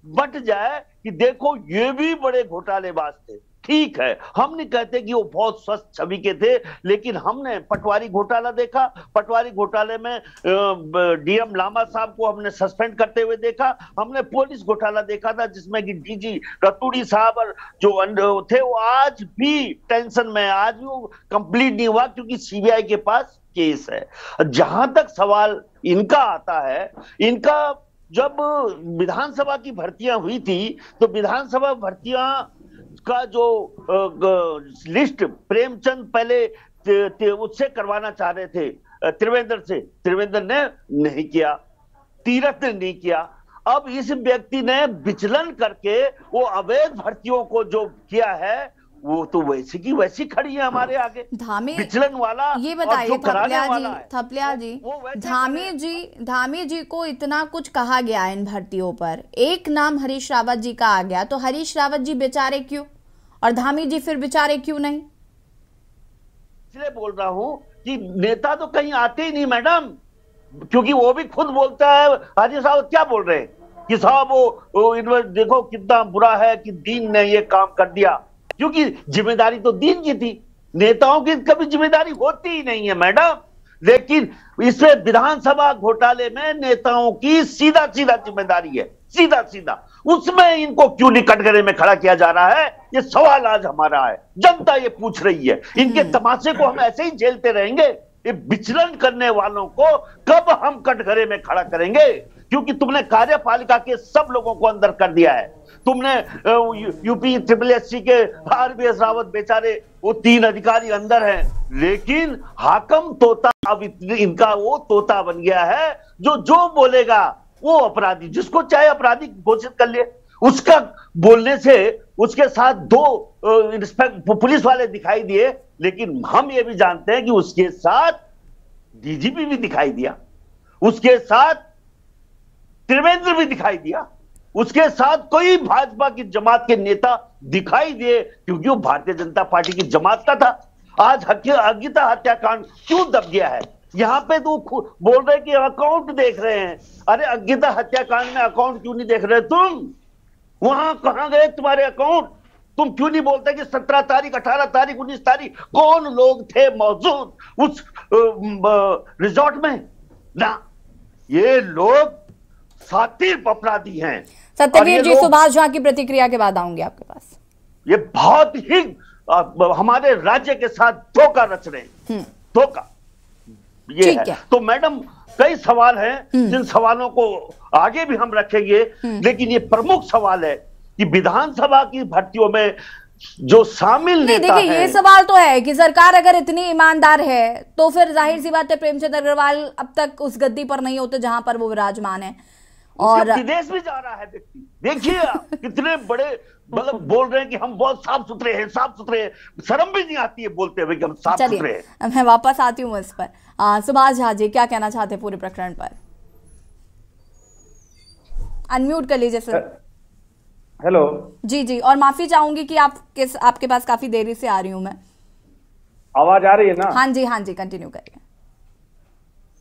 बट जाए कि देखो ये भी बड़े घोटालेबाज थे। ठीक है, हम नहीं कहते कि वो बहुत स्वस्थ छवि के थे, लेकिन हमने पटवारी घोटाला देखा, पटवारी घोटाले में डीएम लामा साहब को हमने सस्पेंड करते हुए देखा, हमने पुलिस घोटाला देखा था जिसमें कि डीजी रतूड़ी साहब और जो थे वो आज भी टेंशन में, आज भी वो कंप्लीट नहीं हुआ क्योंकि सीबीआई के पास केस है। जहां तक सवाल इनका आता है, इनका जब विधानसभा की भर्तियां हुई थी तो विधानसभा भर्तियां का जो लिस्ट प्रेमचंद पहले उससे करवाना चाह रहे थे, त्रिवेंद्र से, त्रिवेंद्र ने नहीं किया, तीरथ ने नहीं किया। अब इस व्यक्ति ने विचलन करके वो अवैध भर्तियों को जो किया है वो तो वैसी की वैसी खड़ी है हमारे आगे। धामी विचलन वाला ये बताइए थपलिया जी धामी जी को इतना कुछ कहा गया इन भर्तियों पर, एक नाम हरीश रावत जी का आ गया, तो हरीश रावत जी बेचारे क्यों और धामी जी फिर बेचारे क्यों नहीं? इसलिए बोल रहा हूं कि नेता तो कहीं आते ही नहीं मैडम, क्योंकि वो भी खुद बोलता है। हरीश रावत क्या बोल रहे हैं कि साहब वो देखो कितना बुरा है कि दीन ने ये काम कर दिया, क्योंकि जिम्मेदारी तो दीन की थी, नेताओं की कभी जिम्मेदारी होती ही नहीं है मैडम। लेकिन इसमें विधानसभा घोटाले में नेताओं की सीधा सीधा जिम्मेदारी है, सीधा सीधा, उसमें इनको क्यों नहीं कटघरे में खड़ा किया जा रहा है, ये सवाल आज हमारा है, जनता ये पूछ रही है। इनके तमाशे को हम ऐसे ही झेलते रहेंगे? ये विचलन करने वालों को कब हम कटघरे में खड़ा करेंगे? क्योंकि तुमने कार्यपालिका के सब लोगों को अंदर कर दिया है। तुमने यूपी SSSC के RVS रावत बेचारे वो 3 अधिकारी अंदर हैं, लेकिन हाकम तोता अब इनका वो तोता बन गया है जो बोलेगा वो अपराधी, जिसको चाहे अपराधी घोषित कर ले। उसका बोलने से उसके साथ 2 पुलिस वाले दिखाई दिए, लेकिन हम ये भी जानते हैं कि उसके साथ DGP भी दिखाई दिया, उसके साथ त्रिवेंद्र भी दिखाई दिया, उसके साथ कोई भाजपा की जमात के नेता दिखाई दिए, क्योंकि वो भारतीय जनता पार्टी की जमात का था। आज अंकिता हत्याकांड क्यों दब गया है? यहां पे तो बोल रहे कि अकाउंट देख रहे हैं। अरे अंकिता हत्याकांड में अकाउंट क्यों नहीं देख रहे तुम? वहां कहां गए तुम्हारे अकाउंट? तुम क्यों नहीं बोलते कि 17 तारीख 18 तारीख 19 तारीख कौन लोग थे मौजूद उस रिजॉर्ट में? ना, ये लोग सातिर अपराधी हैं। सत्यवीर जी, सुभाष झा की प्रतिक्रिया के बाद आऊंगी आपके पास। ये बहुत ही हमारे राज्य के साथ धोखा रच रहे हैं, धोखा ये है। तो मैडम कई सवाल हैं, जिन सवालों को आगे भी हम रखेंगे, लेकिन ये प्रमुख सवाल है कि विधानसभा की भर्तियों में जो शामिल नेता देखिए, ये सवाल तो है कि सरकार अगर इतनी ईमानदार है तो फिर जाहिर सी बात है प्रेमचंद अग्रवाल अब तक उस गद्दी पर नहीं होते जहां पर वो विराजमान है, और विदेश भी जा रहा है व्यक्ति। देखिए कितने बड़े मतलब बोल रहे हैं कि हम बहुत साफ सुथरे हैं, साफ सुथरे हैं, शर्म भी नहीं आती है बोलते हुए कि हम साफ सुथरे हैं। मैं वापस आती हूँ इस पर। सुभाष झा जी क्या कहना चाहते हैं पूरे प्रकरण पर? अनम्यूट कर लीजिए सर। हेलो जी, और माफी चाहूंगी कि आपके पास काफी देरी से आ रही हूं मैं। आवाज आ रही है ना? हाँ जी, कंटिन्यू करिए।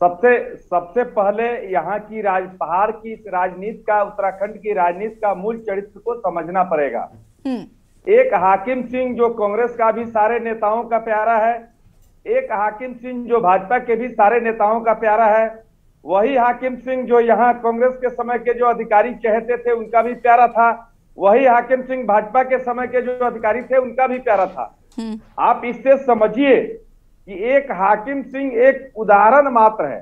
सबसे पहले यहाँ की पहाड़ की राजनीति का, उत्तराखंड की राजनीति का मूल चरित्र को समझना पड़ेगा। एक हाकिम सिंह जो कांग्रेस का भी सारे नेताओं का प्यारा है, एक हाकिम सिंह जो भाजपा के भी सारे नेताओं का प्यारा है, वही हाकिम सिंह जो यहाँ कांग्रेस के समय के जो अधिकारी कहते थे उनका भी प्यारा था, वही हाकिम सिंह भाजपा के समय के जो अधिकारी थे उनका भी प्यारा था। आप इससे समझिए कि एक हाकिम सिंह एक उदाहरण मात्र है।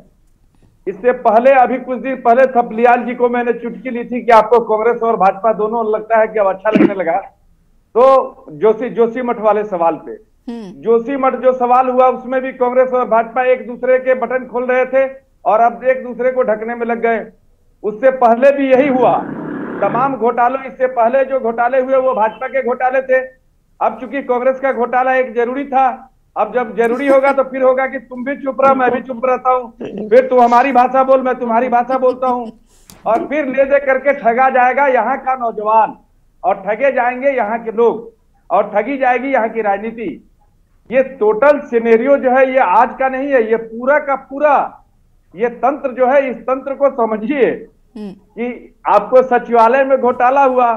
इससे पहले अभी कुछ दिन पहले थपलियाल जी को मैंने चुटकी ली थी कि आपको कांग्रेस और भाजपा दोनों लगता है कि अब अच्छा लगने लगा, तो जोशीमठ वाले सवाल पे जोशीमठ जो सवाल हुआ उसमें भी कांग्रेस और भाजपा एक दूसरे के बटन खोल रहे थे और अब एक दूसरे को ढकने में लग गए। उससे पहले भी यही हुआ, तमाम घोटालों, इससे पहले जो घोटाले हुए वो भाजपा के घोटाले थे, अब चूंकि कांग्रेस का घोटाला एक जरूरी था, अब जब जरूरी होगा तो फिर होगा कि तुम भी चुप रहो, मैं भी चुप रहता हूँ, फिर तू हमारी भाषा बोल, मैं तुम्हारी भाषा बोलता हूँ, और फिर ले दे करके ठगा जाएगा यहाँ का नौजवान, और ठगे जाएंगे यहाँ के लोग, और ठगी जाएगी यहाँ की राजनीति। ये टोटल सिनेरियो जो है ये आज का नहीं है, ये पूरा का पूरा ये तंत्र जो है, इस तंत्र को समझिए कि आपको सचिवालय में घोटाला हुआ,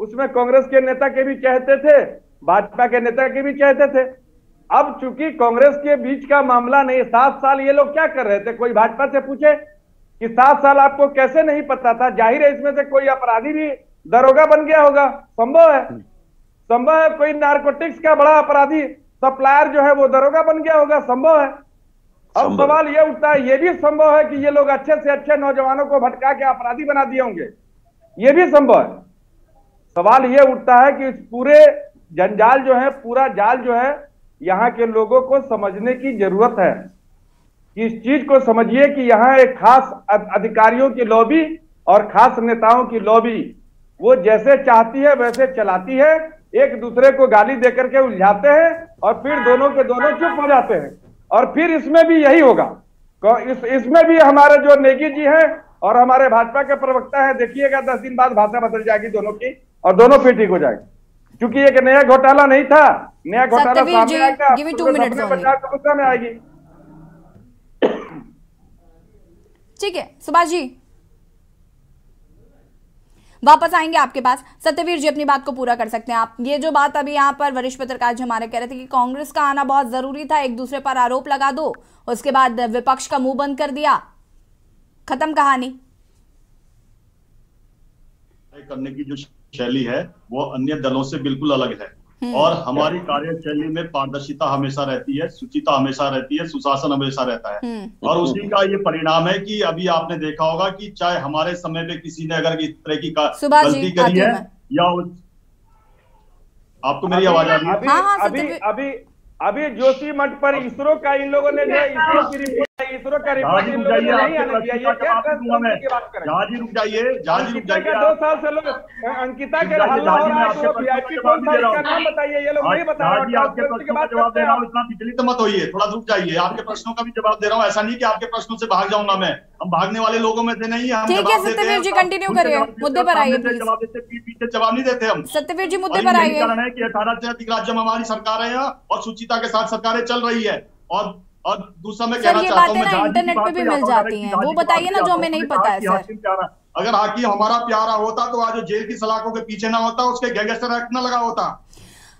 उसमें कांग्रेस के नेता के भी कहते थे, भाजपा के नेता के भी कहते थे। अब चूंकि कांग्रेस के बीच का मामला नहीं, 7 साल ये लोग क्या कर रहे थे? कोई भाजपा से पूछे कि 7 साल आपको कैसे नहीं पता था? जाहिर है इसमें से कोई अपराधी भी दरोगा बन गया होगा, संभव है, संभव है कोई नारकोटिक्स का बड़ा अपराधी सप्लायर जो है वो दरोगा बन गया होगा, संभव है। अब सवाल ये उठता है, ये भी संभव है कि ये लोग अच्छे से अच्छे नौजवानों को भटका के अपराधी बना दिए होंगे, ये भी संभव है। सवाल ये उठता है कि इस पूरे जंजाल जो है, पूरा जाल जो है, यहाँ के लोगों को समझने की जरूरत है कि इस चीज को समझिए कि यहाँ एक खास अधिकारियों की लॉबी और खास नेताओं की लॉबी, वो जैसे चाहती है वैसे चलाती है, एक दूसरे को गाली देकर के उलझाते हैं और फिर दोनों के दोनों चुप हो जाते हैं। और फिर इसमें भी यही होगा, इसमें भी हमारे जो नेगी जी हैं और हमारे भाजपा के प्रवक्ता हैं, देखिएगा 10 दिन बाद भाषा बदल जाएगी दोनों की और दोनों फिर ठीक हो जाएगी, क्योंकि एक नया घोटाला नहीं था, नया घोटाला सामने आएगा, 50 में आएगी। ठीक है सुभाष जी, वापस आएंगे आपके पास। सत्यवीर जी अपनी बात को पूरा कर सकते हैं आप। ये जो बात अभी यहाँ पर वरिष्ठ पत्रकार जी हमारे कह रहे थे कि कांग्रेस का आना बहुत जरूरी था, एक दूसरे पर आरोप लगा दो, उसके बाद विपक्ष का मुंह बंद कर दिया, खत्म कहानी। करने की जो शैली है वो अन्य दलों से बिल्कुल अलग है, और हमारी कार्यशैली में पारदर्शिता हमेशा रहती है, शुचिता हमेशा रहती है, सुशासन हमेशा रहता है, और उसी का ये परिणाम है कि अभी आपने देखा होगा कि चाहे हमारे समय पे किसी ने अगर इस तरह की गलती करी है या आपको मेरी आवाज आ रही है? अभी जोशी मठ पर इसरो का इन लोगों ने जो इसरो का रिपोर्ट इन लोगों ने नहीं आने दिया। ये क्या जहाज ही रुक जाइए, जहाज ही रुक जाइए। 2 साल से लोग अंकिता के हल्ला हो रहा है, तो वीआईपी कौन था इसका नाम बताइए, ये लोग नहीं बता रहे। आपके प्रश्नों का जवाब दे रहा हूँ, इतना विचलित मत होइए, थोड़ा रुक जाइए। आपके प्रश्नों का भी जवाब दे रहा हूँ, ऐसा नहीं कि आपके प्रश्नों से भाग जाऊंगा मैं, हम भागने वाले लोगों में से नहीं है। ठीक है सत्यवीर जी कंटिन्यू करिए, मुद्दे पर आइए प्लीज। जवाब देते पीछे जवाब नहीं देते हम। सत्यवीर जी मुद्दे पर आइए। कारण है कि 18 से अधिक राज्यों में हमारी सरकारें हैं और सुचिता के साथ सरकारें चल रही है। और दूसरा मैं कहना चाहता हूँ, मैं इंटरनेट पे भी मिल जाती हैं, वो बताइए ना जो हमें नहीं पता है सर। अगर हाकिम हमारा प्यारा होता तो आज जेल की सलाखों के पीछे ना होता, उसके गैंगस्टर एक्ट ना लगा होता।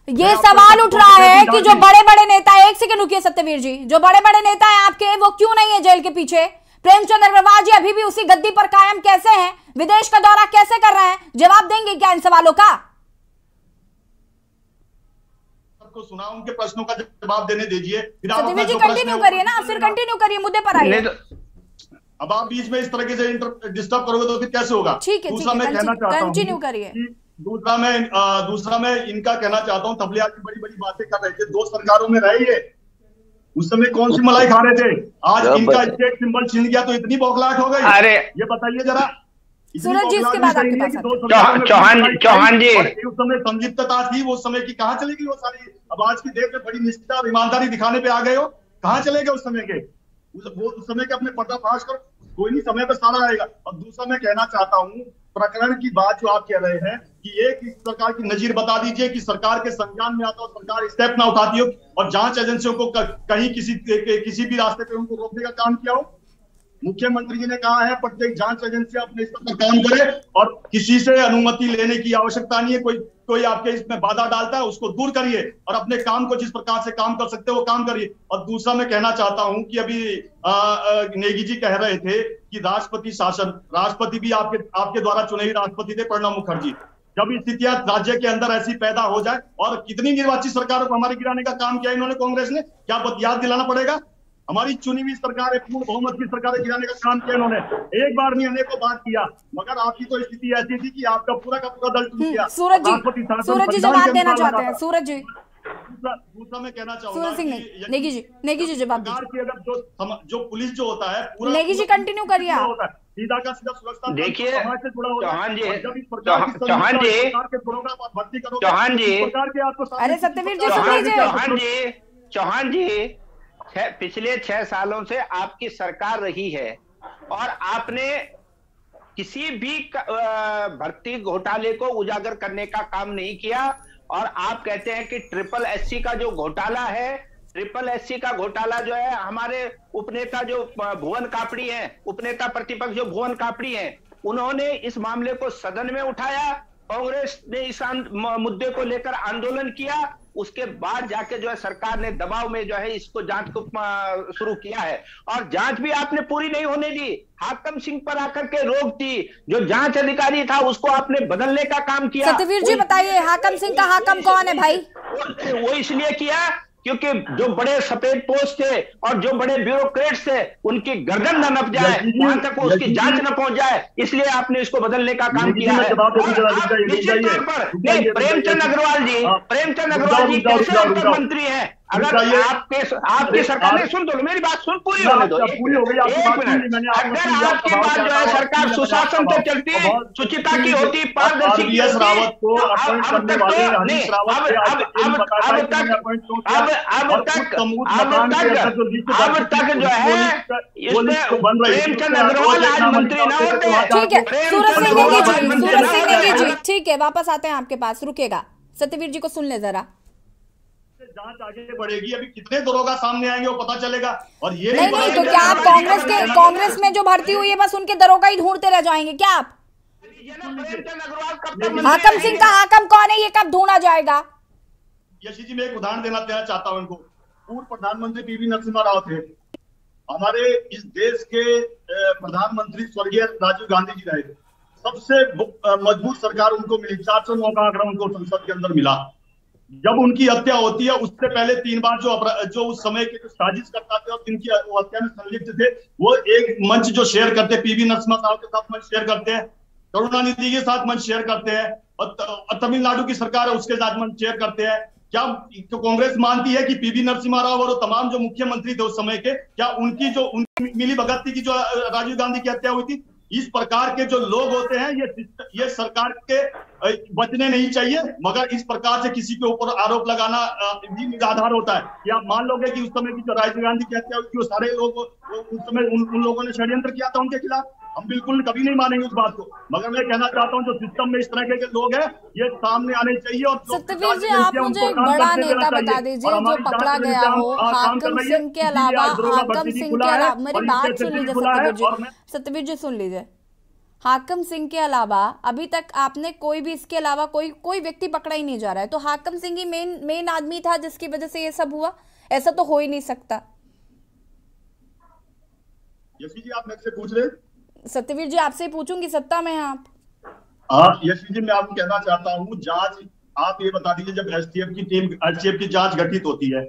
ये सवाल उठ रहा है कि जो बड़े बड़े नेता, एक सेकंड रुकिए सत्यवीर जी, जो बड़े बड़े नेता है आपके, वो क्यों नहीं है जेल के पीछे? प्रेमचंद अग्रवाल जी अभी भी उसी गद्दी पर कायम कैसे हैं? विदेश का दौरा कैसे कर रहे हैं? जवाब देंगे क्या इन सवालों का? सबको सुना, उनके प्रश्नों का जवाब देने दीजिए। सत्यवीर जी कंटिन्यू करिए ना, फिर कंटिन्यू करिए, मुद्दे पर आइए। अब आप बीच में इस तरीके से डिस्टर्ब करोगे तो फिर कैसे होगा? ठीक है, दूसरा मैं कहना चाहता हूं, कंटिन्यू करिए। दूसरा मैं इनका कहना चाहता हूँ, तबलियात की बड़ी बड़ी बातें कर रहे थे, 2 सरकारों में रहे, उस समय कौन सी मलाई खा रहे थे? आज इनका स्टेट सिंबल छीन गया तो इतनी बौखलाहट हो गई। अरे ये बताइए जरा। सूरज जी इसके बाद आपके पास चौहान जी उस समय संलिप्तता थी, वो समय की कहाँ चली गई वो सारी? अब आज की डेट में बड़ी निष्ठा और ईमानदारी दिखाने पे आ गए हो, कहाँ चले गए उस समय के? वो उस समय के अपने पर्दाफाश करो, कोई नहीं, समय पे सारा आएगा। और दूसरा मैं कहना चाहता हूँ, प्रकरण की बात जो आप कह रहे हैं कि एक इस प्रकार की नजीर बता दीजिए कि सरकार के संज्ञान में आता हो, सरकार स्टेप ना उठाती हो और जांच एजेंसियों को कहीं किसी भी रास्ते पे उनको रोकने का काम किया हो। मुख्यमंत्री जी ने कहा है प्रत्येक जांच एजेंसी अपने स्तर पर काम करे और किसी से अनुमति लेने की आवश्यकता नहीं है। कोई आपके इसमें बाधा डालता है उसको दूर करिए और अपने काम को जिस प्रकार से काम कर सकते हो वो काम करिए। और दूसरा मैं कहना चाहता हूं कि अभी नेगी जी कह रहे थे कि राष्ट्रपति शासन, राष्ट्रपति भी आपके द्वारा चुने हुए राष्ट्रपति थे प्रणब मुखर्जी। जब स्थितियां राज्य के अंदर ऐसी पैदा हो जाए, और कितनी निर्वाचित सरकारों को हमारे गिराने का काम किया इन्होंने कांग्रेस ने, क्या याद दिलाना पड़ेगा? हमारी चुनी हुई सरकार है, पूर्ण बहुमत की सरकारें गिराने का काम किया इन्होंने, एक बार नहीं अनेकों बार किया। मगर आपकी तो स्थिति ऐसी थी कि आपका पूरा का पूरा दल टूट गया। सूरज जी जवाब देना चाहते हैं। सूरज जी दूसरा मैं कहना चाहूंगा, सूरज सिंह नेगी जी जवाब दीजिए। अगर जो पुलिस जो होता है, नेगी जी कंटिन्यू करिए। सीधा का सीधा सुरक्षा देखिए समाज से जुड़ा होता है। चौहान जी, जब इस प्रकार की चौहान जी, के दरोगा भर्ती करोगे, चौहान जी, इस प्रकार के आपको अरे सत्यवीर जी सुन लीजिए। चौहान जी, पिछले 6 सालों से आपकी सरकार रही है और आपने किसी भी भर्ती घोटाले को उजागर करने का काम नहीं किया। और आप कहते हैं कि ट्रिपल एससी का जो घोटाला है, ट्रिपल एससी का घोटाला जो है, हमारे उपनेता जो भुवन कापड़ी हैं, उपनेता प्रतिपक्ष जो भुवन कापड़ी हैं, उन्होंने इस मामले को सदन में उठाया। कांग्रेस ने इस मुद्दे को लेकर आंदोलन किया। उसके बाद जाके जो है सरकार ने दबाव में जो है इसको जांच को शुरू किया है और जांच भी आपने पूरी नहीं होने दी। हाकम सिंह पर आकर के रोक थी। जो जांच अधिकारी था उसको आपने बदलने का काम किया। सत्यवीर जी बताइए, हाकम सिंह का हाकम कौन है भाई? वो इसलिए किया क्योंकि जो बड़े सफेद पोस्ट थे और जो बड़े ब्यूरोक्रेट्स थे उनकी गर्दन न नप जाए, वहां तक उसकी जांच न पहुंच जाए, इसलिए आपने इसको बदलने का काम किया है। निश्चित तौर पर नहीं, प्रेमचंद अग्रवाल जी कैसे अंतर मंत्री हैं? अगर आपकी सरकार ने, सुन दो मेरी बात, सुन पूरी होने दो, एक मिनट। अगर आपकी बात जो है सरकार सुशासन से चलती, शुचिता की होती, पारदर्शी की होती, अब तक जो है प्रेमचंद अग्रवाल आज मंत्री न होते। ठीक है सूरज सिंह नेगी जी, ठीक है वापस आते हैं आपके पास, रुकेगा सत्यवीर जी को सुन ले जरा। जांच आगे बढ़ेगी, अभी कितने दरोगा सामने आएंगे वो पता चलेगा। और ये नहीं तो क्या आप कांग्रेस में जो भर्ती हुई है बस उनके दरोगा ही ढूंढते रह जाएंगे क्या आप? हाकम सिंह का हाकम कौन है, ये कब ढूंढा जाएगा? यशी जी, मैं एक उदाहरण देना चाहता हूँ इनको। पूर्व प्रधानमंत्री पीवी नरसिम्हा राव थे, हमारे इस देश के प्रधानमंत्री स्वर्गीय राजीव गांधी जी रहे। सबसे मजबूत सरकार उनको मिली, 409 का आंकड़ा उनको संसद के अंदर मिला। जब उनकी हत्या होती है उससे पहले 3 बार जो उस समय के जो साजिश करता थे और जिनकी हत्या में संलिप्त थे, वो एक मंच जो शेयर करते, पीवी नरसिम्हा राव के साथ मंच शेयर करते हैं, करुणानिधि के साथ मंच शेयर करते हैं, और तमिलनाडु की सरकार है उसके साथ मंच शेयर करते हैं। क्या कांग्रेस मानती है कि पीवी नरसिम्हा राव और तमाम जो मुख्यमंत्री थे उस समय के, क्या उनकी मिली भगत थी कि जो राजीव गांधी की हत्या हुई थी? इस प्रकार के जो लोग होते हैं ये सरकार के बचने नहीं चाहिए, मगर इस प्रकार से किसी के ऊपर आरोप लगाना भी निराधार होता है। कि आप मान लोगे कि उस समय की जो राजीव गांधी की हत्या हुई थी वो सारे लोग उस समय उन लोगों ने षड्यंत्र किया था उनके खिलाफ? हम बिल्कुल कभी नहीं मानेंगे उस बात को, मगर मैं कहना चाहता हूँ जो सिस्टम में इस तरह के लोग हैं ये सामने आने चाहिए। और सत्यवीर जी आप मुझे एक बड़ा नेता बता दीजिए जो पकड़ा गया हो हाकम सिंह के अलावा, हाकम सिंह के अलावा, मेरी बात सुन लीजिए सत्यवीर जी सुन लीजिए। हाकम सिंह के अलावा अभी तक आपने कोई भी, इसके अलावा कोई व्यक्ति पकड़ा ही नहीं जा रहा है, तो हाकम सिंह ही मेन आदमी था जिसकी वजह से ये सब हुआ? ऐसा तो हो ही नहीं सकता। यशी जी आप मुझसे पूछ रहे? सत्यवीर जी आपसे ही पूछूंगी, सत्ता में हैं आप। हाँ यशी जी, मैं आपको कहना चाहता हूँ, जांच आप ये बता दीजिए, जब एसटीएफ की जांच गठित होती है,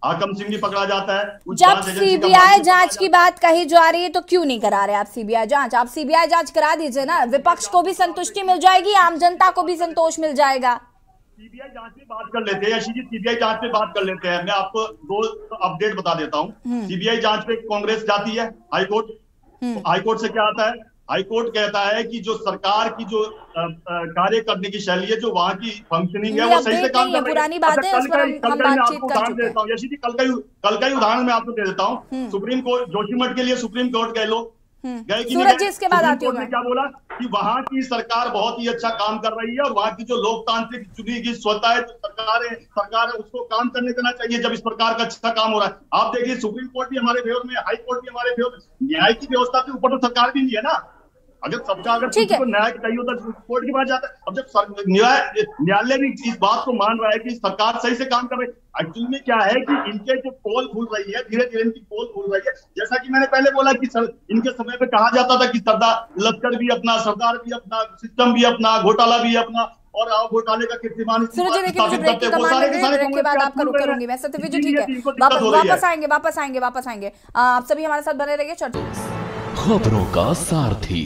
हाकम सिंह भी पकड़ा जाता है। जब सीबीआई जांच की बात कही जा रही है तो क्यों नहीं करा रहे आप सीबीआई जांच? आप सीबीआई जांच करा दीजिए ना, विपक्ष को भी संतुष्टि मिल जाएगी, आम जनता को भी संतोष मिल जाएगा। सीबीआई जांच पे बात कर लेते हैं यशी जी, सीबीआई जांच पे बात कर लेते हैं। मैं आपको 2 अपडेट बता देता हूँ। सीबीआई जांच पे कांग्रेस जाती है हाईकोर्ट, हाईकोर्ट से क्या आता है? हाईकोर्ट कहता है कि जो सरकार की जो कार्य करने की शैली है, जो वहाँ की फंक्शनिंग है, वो सही से काम कर रही है। पुरानी बात है, उस पर हम बातचीत कर चुके हैं। देता हूँ यशी जी, कल का ही उदाहरण मैं आपको दे देता हूँ। सुप्रीम कोर्ट, जोशीमठ के लिए सुप्रीम कोर्ट गए लोग, गए कि सूरज जी इसके बाद आती हूँ मैं। क्या बोला कि वहाँ की सरकार बहुत ही अच्छा काम कर रही है और वहाँ की जो लोकतांत्रिक चुनी गई स्वता है, जो सरकार है उसको काम करने देना चाहिए जब इस प्रकार का अच्छा काम हो रहा है। आप देखिए सुप्रीम कोर्ट भी हमारे फेवर में, हाई कोर्ट भी हमारे फेवर में, न्याय की व्यवस्था के ऊपर तो सरकार भी नहीं है ना। अगर सबका अगर किसी को न्याय चाहिए होता है कोर्ट के पास जाता है। अब जब न्यायालय भी इस बात को मान रहा है कि सरकार सही से काम कर रही है, एक्चुअली में क्या है कि इनके जो पोल खुल रही है, धीरे धीरे इनकी पोल खुल रही है। जैसा कि मैंने पहले बोला कि इनके समय पे कहा जाता था कि लश्कर भी अपना, सरदार भी अपना, सिस्टम भी अपना, घोटाला भी अपना, और घोटाले का कीर्तिमान के बाद आपका रुक करूंगी मैं। सत्यवीर जी ठीक है, वापस आएंगे। आप सभी हमारे साथ बने रहिए। खबरों का सारथी।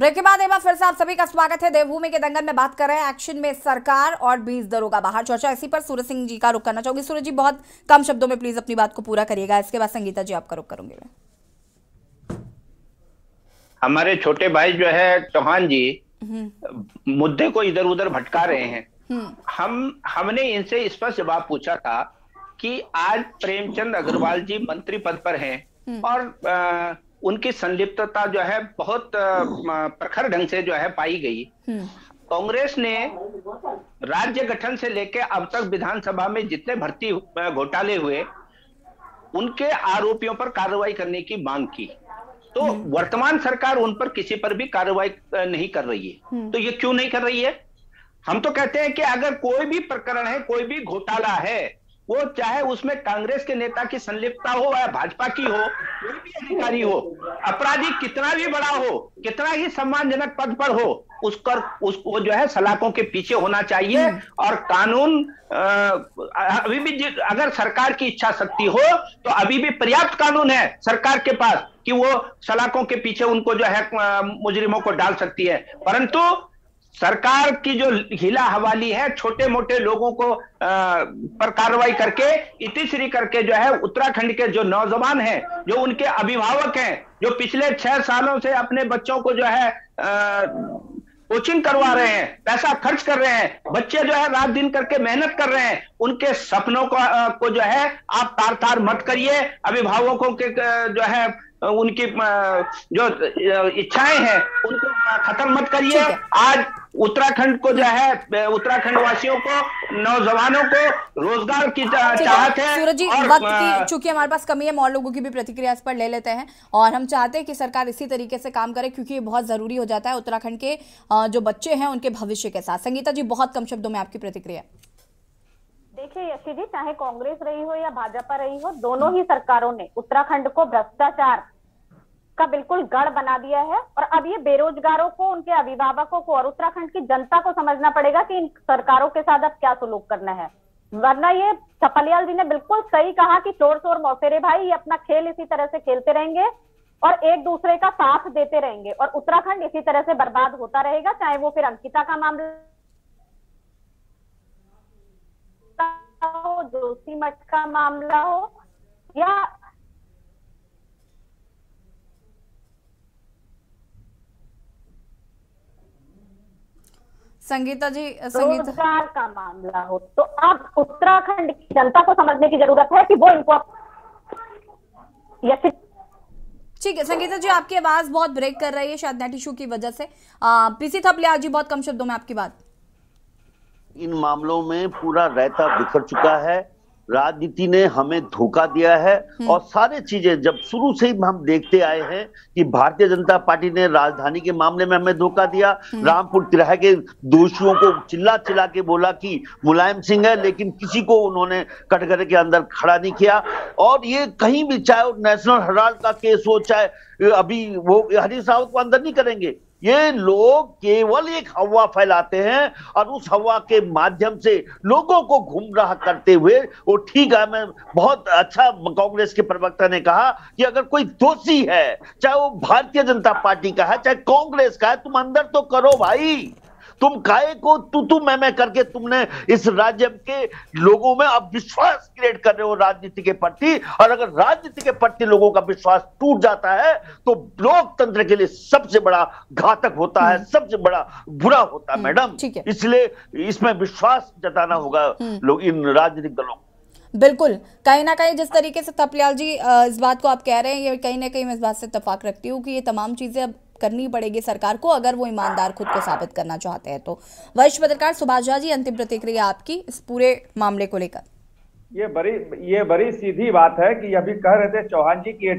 ब्रेक के बाद एक बार फिर से आप सभी का स्वागत है। देवभूमि के दंगल में बात कर रहे हैं एक्शन में सरकार और 20 दरोगा बाहर। चर्चा इसी पर सूरज सिंह जी का रुख करना चाहूंगी। सूरज जी, बहुत कम शब्दों में प्लीज अपनी बात को पूरा करिएगा, इसके बाद संगीता जी आपका रुख करूंगी मैं। हमारे छोटे भाई जो है चौहान जी मुद्दे को इधर उधर भटका रहे हैं। हमने इनसे स्पष्ट जवाब पूछा था कि आज प्रेमचंद अग्रवाल जी मंत्री पद पर हैं और उनकी संलिप्तता जो है बहुत प्रखर ढंग से जो है पाई गई। कांग्रेस ने राज्य गठन से लेकर अब तक विधानसभा में जितने भर्ती घोटाले हुए उनके आरोपियों पर कार्रवाई करने की मांग की, तो वर्तमान सरकार उन पर किसी पर भी कार्रवाई नहीं कर रही है। तो ये क्यों नहीं कर रही है? हम तो कहते हैं कि अगर कोई भी प्रकरण है, कोई भी घोटाला है, वो चाहे उसमें कांग्रेस के नेता की संलिप्तता हो या भाजपा की हो, कोई भी अधिकारी हो, अपराधी कितना भी बड़ा हो, कितना ही सम्मानजनक पद पर हो, उसको जो है सलाखों के पीछे होना चाहिए। और कानून अभी भी अगर सरकार की इच्छा शक्ति हो तो अभी भी पर्याप्त कानून है सरकार के पास कि वो सलाखों के पीछे उनको जो है मुजरिमों को डाल सकती है। परंतु सरकार की जो हिला हवाली है, छोटे मोटे लोगों को पर कार्रवाई करके इतिश्री करके जो है उत्तराखंड के जो नौजवान हैं, जो उनके अभिभावक हैं, जो पिछले 6 सालों से अपने बच्चों को जो है कोचिंग करवा रहे हैं, पैसा खर्च कर रहे हैं, बच्चे जो है रात दिन करके मेहनत कर रहे हैं, उनके सपनों को जो है आप तार तार मत करिए। अभिभावकों के जो है उनकी जो इच्छाएं हैं उनको खत्म मत करिए। आज उत्तराखंड को जो है, उत्तराखंड वासियों को, नौजवानों को रोजगार की चाहत है। सूरज जी, वक्त की चूंकि हमारे पास कमी है, और लोगों की भी प्रतिक्रिया इस पर ले लेते हैं, और हम चाहते हैं कि सरकार इसी तरीके से काम करे क्योंकि ये बहुत जरूरी हो जाता है उत्तराखंड के जो बच्चे हैं उनके भविष्य के साथ। संगीता जी, बहुत कम शब्दों में आपकी प्रतिक्रिया। देखिए यशी जी, चाहे कांग्रेस रही हो या भाजपा रही हो, दोनों ही सरकारों ने उत्तराखंड को भ्रष्टाचार का बिल्कुल गढ़ बना दिया है। और अब ये बेरोजगारों को, उनके अभिभावकों को और उत्तराखंड की जनता को समझना पड़ेगा कि इन सरकारों के साथ अब क्या सुलूक करना है। वरना ये थपलियाल जी ने बिल्कुल सही कहा कि चोर चोर मौसेरे भाई, ये अपना खेल इसी तरह से खेलते रहेंगे और एक दूसरे का साथ देते रहेंगे और उत्तराखंड इसी तरह से बर्बाद होता रहेगा। चाहे वो फिर अंकिता का मामला हो, जोशीमठ का मामला हो, या संगीता जी, रोजगार का मामला हो, तो अब उत्तराखंड की जनता को समझने की जरूरत है कि वो इनको। ठीक है संगीता जी, आपकी आवाज बहुत ब्रेक कर रही है, शायद नेट इशू की वजह से। पीसी थपलियाल जी, बहुत कम शब्दों में आपकी बात। इन मामलों में पूरा रायता बिखर चुका है, राजनीति ने हमें धोखा दिया है। और सारी चीजें जब शुरू से ही हम देखते आए हैं कि भारतीय जनता पार्टी ने राजधानी के मामले में हमें धोखा दिया। रामपुर तिराहे के दोषियों को चिल्ला चिल्ला के बोला कि मुलायम सिंह है, लेकिन किसी को उन्होंने कटघरे के अंदर खड़ा नहीं किया। और ये कहीं भी, चाहे नेशनल हेराल्ड का केस हो, चाहे अभी वो हरीश रावत को अंदर नहीं करेंगे। ये लोग केवल एक हवा फैलाते हैं और उस हवा के माध्यम से लोगों को गुमराह करते हुए, वो ठीक है, मैं बहुत अच्छा कांग्रेस के प्रवक्ता ने कहा कि अगर कोई दोषी है, चाहे वो भारतीय जनता पार्टी का है, चाहे कांग्रेस का है, तुम अंदर तो करो भाई। तुम काहे को तू मैं करके तुमने इस राज्य के लोगों में अब विश्वास क्रिएट कर रहे हो राजनीति के प्रति। और अगर राजनीति के प्रति लोगों का विश्वास टूट जाता है तो लोकतंत्र के लिए सबसे बड़ा घातक होता है, सबसे बड़ा बुरा होता है मैडम। इसलिए इसमें विश्वास जताना होगा लोग, इन राजनीतिक दलों। बिल्कुल, कहीं ना कहीं जिस तरीके से थपलियाल जी इस बात को आप कह रहे हैं, ये कहीं ना कहीं मैं इस बात से इत्तेफाक रखती हूँ कि ये तमाम चीजें अब करनी पड़ेगी सरकार को अगर वो ईमानदार खुद को साबित करना चाहते हैं तो। वरिष्ठ पत्रकार सुभाष झा जी, अंतिम प्रतिक्रिया आपकी इस पूरे मामले को लेकर। ये बड़ी सीधी बात है कि अभी कह रहे थे चौहान जी की ये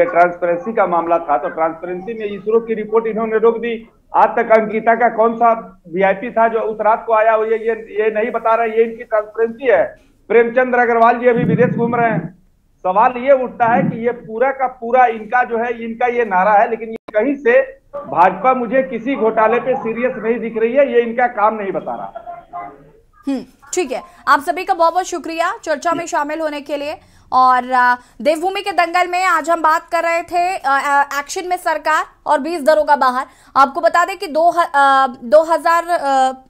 ट्रांसपेरेंसी का मामला था, तो ट्रांसपेरेंसी में इसरो की रिपोर्ट इन्होंने रोक दी। आज तक अंकिता का कौन सा वीआईपी था जो उस रात को आया, ये नहीं बता रहे, ये इनकी ट्रांसपेरेंसी है। प्रेमचंद अग्रवाल जी अभी विदेश घूम रहे हैं। सवाल ये उठता है कि ये पूरा का पूरा इनका जो है, इनका ये नारा है, लेकिन ये कहीं से भाजपा मुझे किसी घोटाले पे सीरियस नहीं दिख रही है, ये इनका काम नहीं बता रहा। ठीक है, आप सभी का बहुत बहुत शुक्रिया चर्चा में शामिल होने के लिए। और देवभूमि के दंगल में आज हम बात कर रहे थे एक्शन में सरकार और 20 दरोगा बाहर। आपको बता दें कि 2000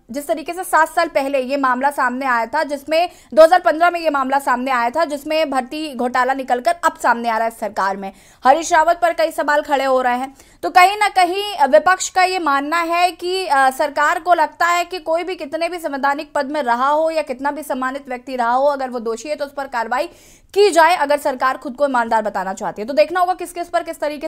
जिस तरीके से 7 साल पहले ये मामला सामने आया था, जिसमें 2015 में ये मामला सामने आया था, जिसमें भर्ती घोटाला निकलकर अब सामने आ रहा है सरकार में। हरीश रावत पर कई सवाल खड़े हो रहे हैं। तो कहीं ना कहीं विपक्ष का ये मानना है कि सरकार को लगता है कि कोई भी कितने भी संवैधानिक पद में रहा हो या कितना भी सम्मानित व्यक्ति रहा हो, अगर वो दोषी है तो उस पर कार्रवाई की जाए, अगर सरकार खुद को ईमानदार बताना चाहती है। तो देखना होगा किसके उस पर किस तरीके